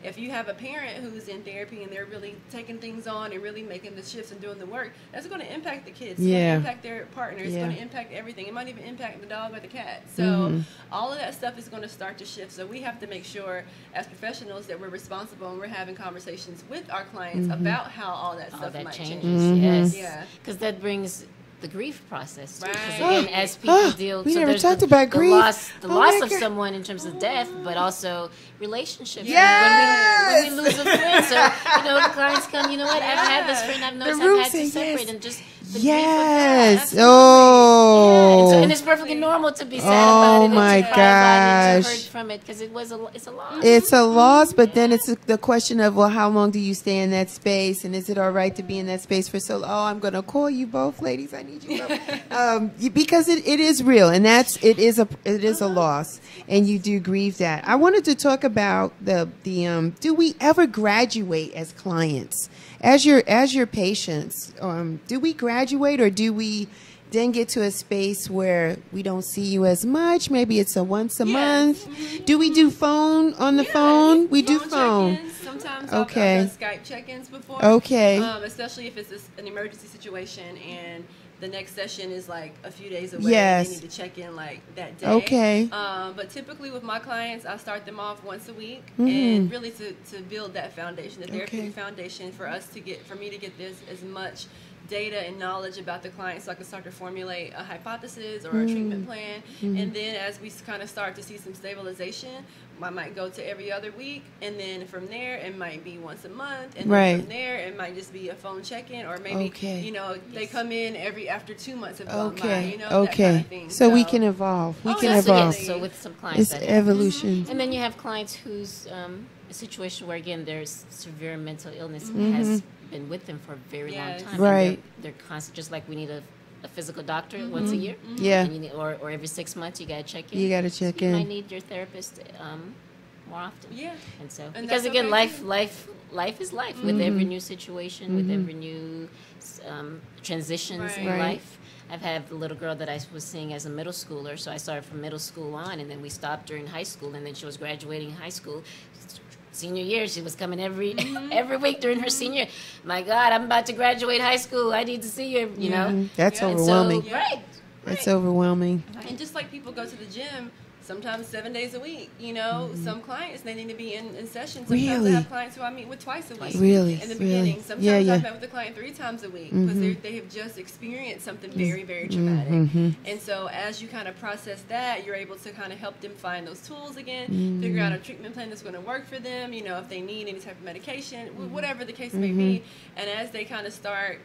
If you have a parent who's in therapy and they're really taking things on and really making the shifts and doing the work, that's going to impact the kids. It's going to impact their partner. It's going to impact everything. It might even impact the dog or the cat. So all of that stuff is going to start to shift. So we have to make sure as professionals that we're responsible and we're having conversations with our clients about how all that stuff might change. Yes. Yeah. Because that brings the grief process. Right. Because again, as people deal, we so never there's talked the, about the grief. loss of someone in terms of death, but also relationships. Yes. When we lose a friend, so the clients come. You know what? I've had this friend. I've noticed I've had to separate, and just the grief of that. Oh. And it's perfectly normal to be sad about it. Oh my gosh. And to hurt from it, because it's a loss. It's a loss, but then it's the question of, well, how long do you stay in that space, and is it all right to be in that space for so long? Oh, I'm going to call you both, ladies. I need you both. Because it is real, and it is a loss, and you do grieve that. I wanted to talk about the do we ever graduate as clients, as your patients? Do we graduate, or do we then get to a space where we don't see you as much? Maybe it's once a month. Do we do phone on the phone? We do phone. Sometimes I've done Skype check-ins before. Especially if it's an emergency situation and the next session is like a few days away. They need to check in like that day. But typically with my clients, I start them off once a week, and really to build that foundation, the therapeutic foundation for me to get this as much data and knowledge about the client so I can start to formulate a hypothesis or a treatment plan. And then as we kind of start to see some stabilization, I might go to every other week, and then from there it might be once a month, and then from there it might just be a phone check-in, or maybe you know, they come in after 2 months have gone by, you know, that kind of thing. So we can evolve. We can evolve. So with some clients, it's evolution. And then you have clients whose a situation where again there's severe mental illness has been with them for a very long time. Right. They're constant, just like we need a physical doctor once a year. Yeah. And you need, or every 6 months you got to check in. You got to check in. You might need your therapist more often. Yeah. And so, and because again, life is life with every new situation, with every new transitions in life. I've had a little girl that I was seeing as a middle schooler, so I started from middle school on, and then we stopped during high school, and then she was graduating high school. Senior year, she was coming every week during her senior. My God, I'm about to graduate high school. I need to see you. You know, that's overwhelming. So, right. That's overwhelming. And just like people go to the gym, sometimes 7 days a week. You know, some clients, they need to be in session. Sometimes I have clients who I meet with twice a week. Really? In the beginning. Sometimes I've met with the client 3 times a week because they have just experienced something very, very traumatic. And so as you kind of process that, you're able to kind of help them find those tools again, figure out a treatment plan that's going to work for them, you know, if they need any type of medication, whatever the case may be. And as they kind of start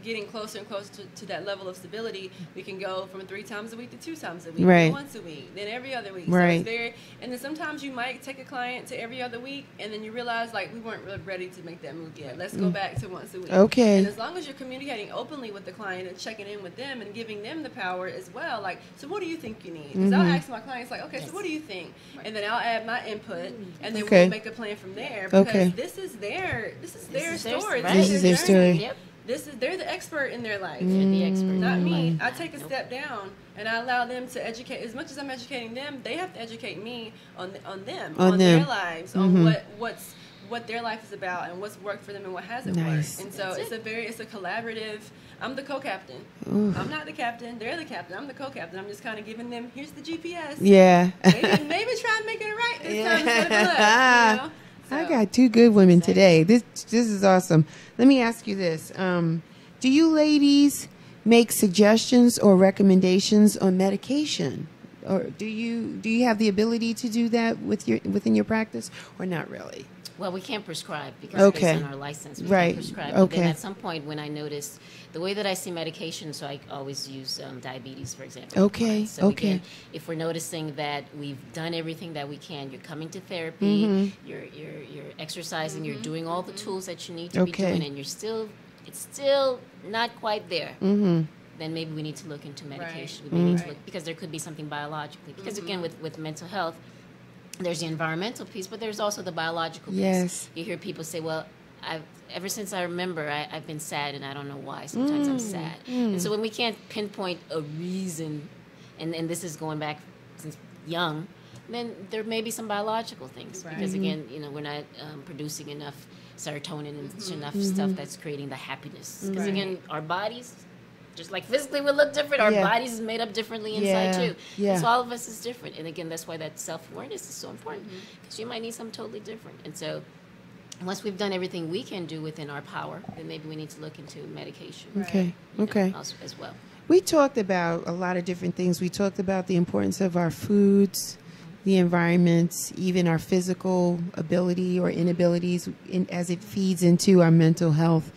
getting closer and closer to that level of stability, we can go from 3 times a week to 2 times a week, once a week, then every other week. So it's and then sometimes you might take a client to every other week, and then you realize, like, we weren't really ready to make that move yet. Let's go back to once a week. Okay. And as long as you're communicating openly with the client and checking in with them and giving them the power as well, like, so what do you think you need? Because I'll ask my clients, like, okay, so what do you think? And then I'll add my input, and then we'll make a plan from there, because this is their story. This is their story. Yep. They're the expert in their life. They're the expert, not me. I take a step down and I allow them to educate. As much as I'm educating them, they have to educate me on their lives, on what their life is about and what's worked for them and what hasn't worked. And so it's a collaborative. I'm the co-captain. I'm not the captain. They're the captain. I'm the co-captain. I'm just kind of giving them, here's the GPS. Yeah. maybe try and make it right this time instead of left. You know? So. I got 2 good women today. This is awesome. Let me ask you this. Do you ladies make suggestions or recommendations on medication? Or do you have the ability to do that within your practice, or not really? Well, we can't prescribe because based on our license, we can't prescribe. But then at some point when I noticed the way that I see medication, so I always use diabetes, for example. Okay. So again, if we're noticing that we've done everything that we can, you're coming to therapy, you're exercising, you're doing all the tools that you need to be doing, and it's still not quite there. Then maybe we need to look into medication. We need to look, because there could be something biologically. Because again, with mental health, there's the environmental piece, but there's also the biological piece. Yes. You hear people say, well, ever since I remember, I've been sad, and I don't know why. Sometimes I'm sad. And so when we can't pinpoint a reason, and this is going back since young, then there may be some biological things. Because again, you know, we're not producing enough serotonin and enough stuff that's creating the happiness. Because again, our bodies, just like physically we look different, our bodies is made up differently inside too. So all of us is different. And again, that's why that self-awareness is so important, because you might need something totally different. And so once we've done everything we can do within our power, then maybe we need to look into medication. As well. We talked about a lot of different things. We talked about the importance of our foods, the environments, even our physical ability or inabilities as it feeds into our mental health.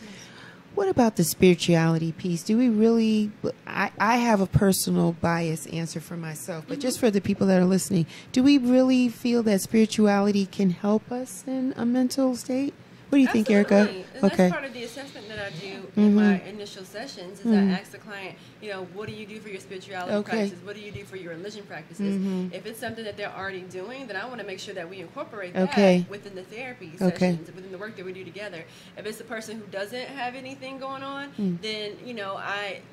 What about the spirituality piece? Do we really, I have a personal bias answer for myself, but just for the people that are listening, do we really feel that spirituality can help us in a mental state? What do you think, Erica? And that's part of the assessment that I do in my initial sessions is I ask the client, you know, what do you do for your spirituality practices? What do you do for your religion practices? If it's something that they're already doing, then I want to make sure that we incorporate that within the therapy sessions, within the work that we do together. If it's a person who doesn't have anything going on, then, you know,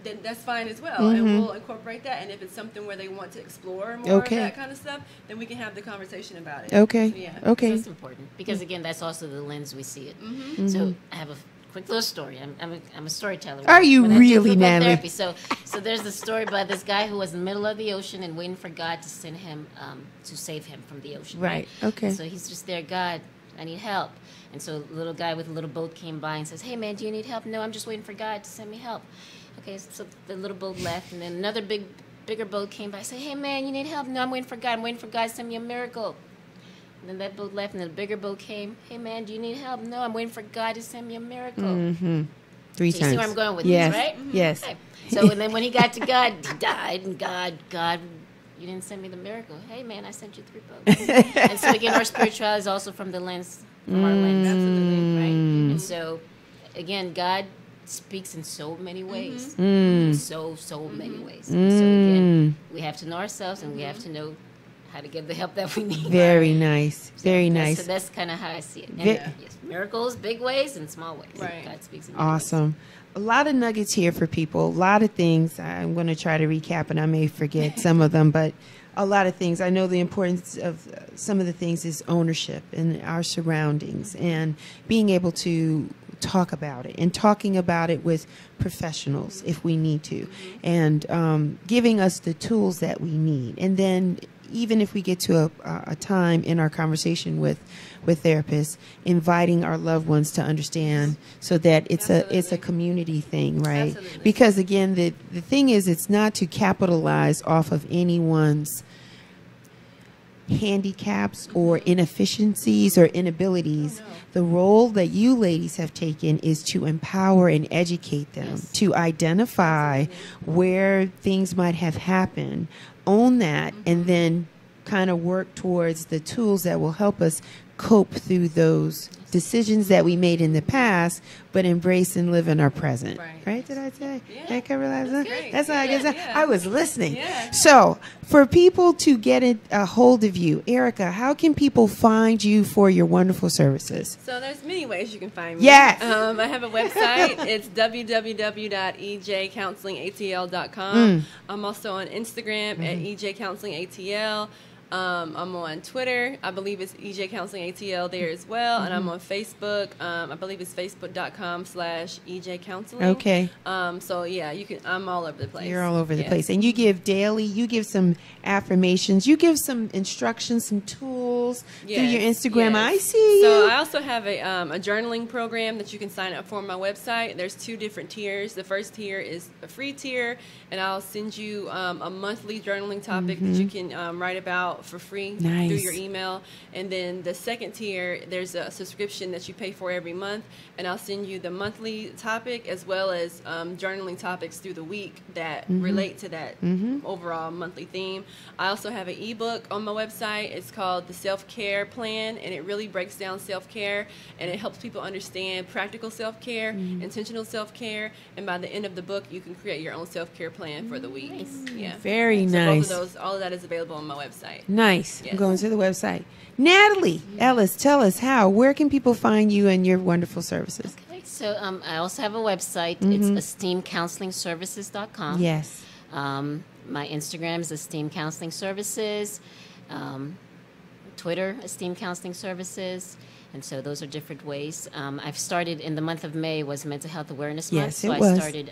then that's fine as well. And we'll incorporate that. And if it's something where they want to explore more of that kind of stuff, then we can have the conversation about it. So that's important, because again, that's also the lens we see it. So I have a quick little story. I'm a storyteller. Are you really, Nathalie? So there's a story about this guy who was in the middle of the ocean and waiting for God to send him to save him from the ocean. Right. Okay. So he's just there, God, I need help. And so a little guy with a little boat came by and says, hey, man, do you need help? No, I'm just waiting for God to send me help. Okay, so the little boat left, and then another bigger boat came by. Say, hey, man, you need help? No, I'm waiting for God. I'm waiting for God to send me a miracle. And then that boat left, and then the bigger boat came. Hey, man, do you need help? No, I'm waiting for God to send me a miracle. Mm-hmm. 3 times. You see where I'm going with yes. this, right? Yes. Okay. So, and then when he got to God, he died, and God, you didn't send me the miracle. Hey, man, I sent you 3 boats. And so, again, our spirituality is also from the lens, from our lens. Absolutely, right? And so, again, God speaks in so many ways. So many ways. So, again, we have to know ourselves, and we have to know how to get the help that we need. Very nice. Very nice. So that's kind of how I see it. And yes, miracles, big ways and small ways. Right. God speaks in many awesome. ways. A lot of nuggets here for people. A lot of things. I'm going to try to recap, and I may forget some of them, but a lot of things. I know the importance of some of the things is ownership in our surroundings and being able to talk about it and talking about it with professionals if we need to, and giving us the tools that we need. And then even if we get to a time in our conversation with therapists, inviting our loved ones to understand, so that it's a community thing, right? Absolutely. Because again, the thing is, it's not to capitalize off of anyone's handicaps or inefficiencies or inabilities. The role that you ladies have taken is to empower and educate them, to identify where things might have happened, own that, and then kind of work towards the tools that will help us cope through those decisions that we made in the past, but embrace and live in our present. Right? Did I say? Yeah. Did I cover that? Great. That's how I guess Yeah. I was listening. Yeah. So, for people to get a hold of you, Erica, how can people find you for your wonderful services? So there's many ways you can find me. Yes. I have a website. It's www.ejcounselingatl.com. I'm also on Instagram at ejcounselingatl. I'm on Twitter. I believe it's EJ Counseling ATL there as well. And I'm on Facebook. I believe it's facebook.com/EJ Counseling. Okay. So yeah, I'm all over the place. You're all over the place. And you give you give some affirmations, you give some instructions, some tools through your Instagram. Yes. I see you. So I also have a journaling program that you can sign up for on my website. There's 2 different tiers. The first tier is a free tier, and I'll send you a monthly journaling topic that you can write about for free through your email. And then the second tier, there's a subscription that you pay for every month, and I'll send you the monthly topic as well as journaling topics through the week that relate to that overall monthly theme. I also have an ebook on my website. It's called the Self-Care Plan, and it really breaks down self-care, and it helps people understand practical self-care, intentional self-care, and by the end of the book, you can create your own self-care plan for the week. Yeah. Very So nice. both of those, all of that is available on my website. Nice. Yes. I'm going to the website. Nathalie, Ellis, tell us where can people find you and your wonderful services? Okay, so I also have a website. It's esteemcounselingservices.com. Yes. My Instagram is Esteem Counseling Services. Twitter, Esteem Counseling Services. And so those are different ways. I've started in the month of May was Mental Health Awareness Month. Yes, so it was. I started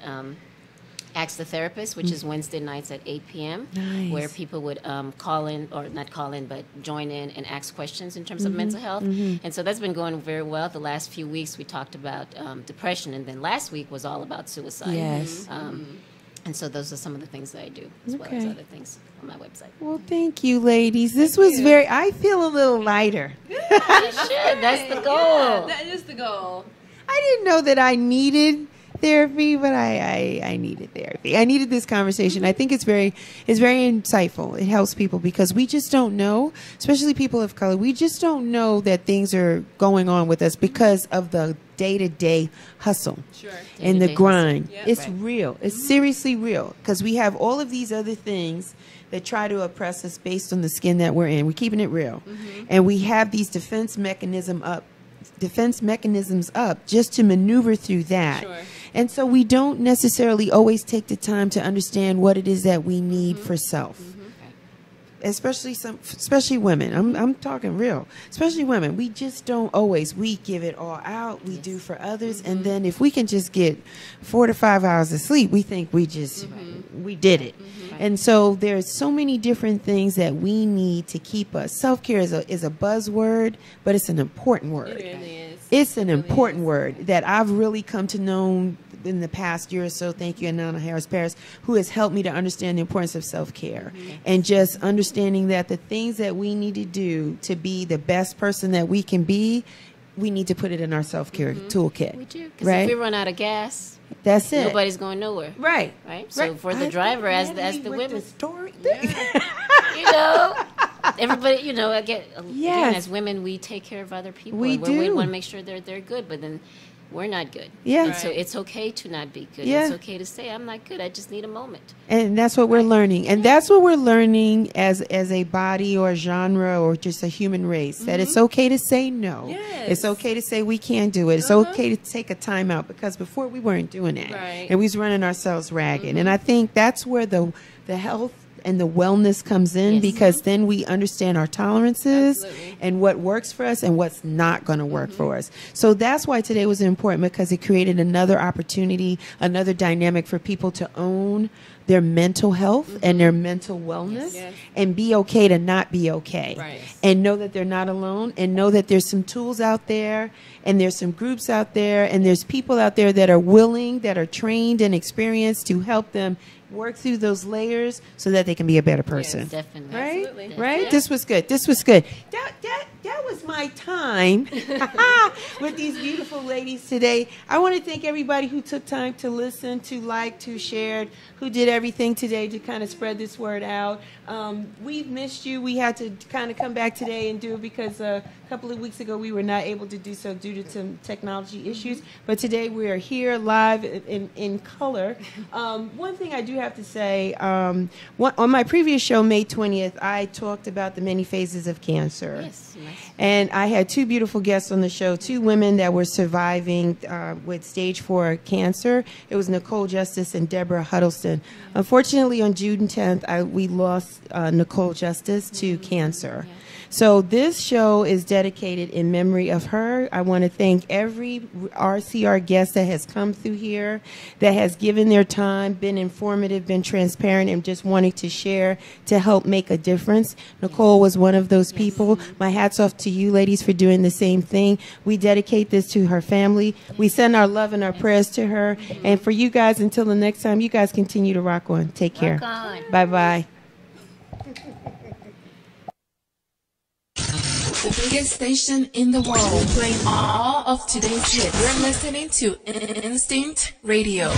Ask the Therapist, which is Wednesday nights at 8 p.m., where people would call in, or not call in, but join in and ask questions in terms of mental health. And so that's been going very well. The last few weeks we talked about depression, and then last week was all about suicide. Yes. And so those are some of the things that I do, as well as other things on my website. Well, thank you, ladies. This was I feel a little lighter. You should. That's the goal. Yeah, that is the goal. I didn't know that I needed therapy, but I needed therapy. I needed this conversation. I think it's very insightful. It helps people because we just don't know, especially people of color, we just don't know that things are going on with us because of the day-to-day hustle. Sure. And the grind. Yep. It's real. It's seriously real because we have all of these other things that try to oppress us based on the skin that we're in. We're keeping it real. And we have these defense mechanisms up just to maneuver through that. Sure. And so we don't necessarily always take the time to understand what it is that we need for self. especially women. I'm talking real. Especially women. We just don't always. We give it all out. We do for others, and then if we can just get 4 to 5 hours of sleep, we think we just we did it. And so there's so many different things that we need to keep us. Self-care is a buzzword, but it's an important word. It really is. It's an important word that I've really come to know in the past year or so. Thank you, Anana Harris-Paris, who has helped me to understand the importance of self-care and just understanding that the things that we need to do to be the best person that we can be, we need to put it in our self-care toolkit. We do. Because right? if we run out of gas, that's it. nobody's going nowhere. Right. Right. So for the driver, as the women, story. you know, everybody, you know, again, as women, we take care of other people. We and do. We want to make sure they're good, but then we're not good. Yeah. And so it's okay to not be good. Yeah. It's okay to say, I'm not good. I just need a moment. And that's what we're learning. And that's what we're learning as a body or genre or just a human race. That it's okay to say no. Yes. It's okay to say we can't do it. It's okay to take a time out, because before we weren't doing that. Right. And we was running ourselves ragged. And I think that's where the health and the wellness comes in, because then we understand our tolerances and what works for us and what's not going to work for us. So that's why today was important, because it created another opportunity, another dynamic for people to own their mental health and their mental wellness and be okay to not be okay. Right. And know that they're not alone, and know that there's some tools out there, and there's some groups out there, and there's people out there that are willing, that are trained and experienced to help them work through those layers so that they can be a better person. Yes, definitely. Right? Absolutely. Right? Yeah. This was good. This was good. That was my time with these beautiful ladies today. I want to thank everybody who took time to listen, to like, to share, who did everything today to kind of spread this word out. We've missed you. We had to kind of come back today and do it because a couple of weeks ago we were not able to do so due to some technology issues. But today we are here live in color. One thing I do have to say, on my previous show, May 20th, I talked about the many phases of cancer. Yes. And I had two beautiful guests on the show, two women that were surviving with stage 4 cancer. It was Nicole Justice and Deborah Huddleston. Unfortunately, on June 10th, we lost Nicole Justice to cancer. Yeah. So this show is dedicated in memory of her. I want to thank every RCR guest that has come through here, that has given their time, been informative, been transparent, and just wanting to share to help make a difference. Nicole was one of those people. My hat's off to you ladies for doing the same thing. We dedicate this to her family. We send our love and our prayers to her. And for you guys, until the next time, you guys continue to rock on. Take care. Rock on. Bye-bye. The biggest station in the world, playing all of today's hits. You're listening to Instinct Radio.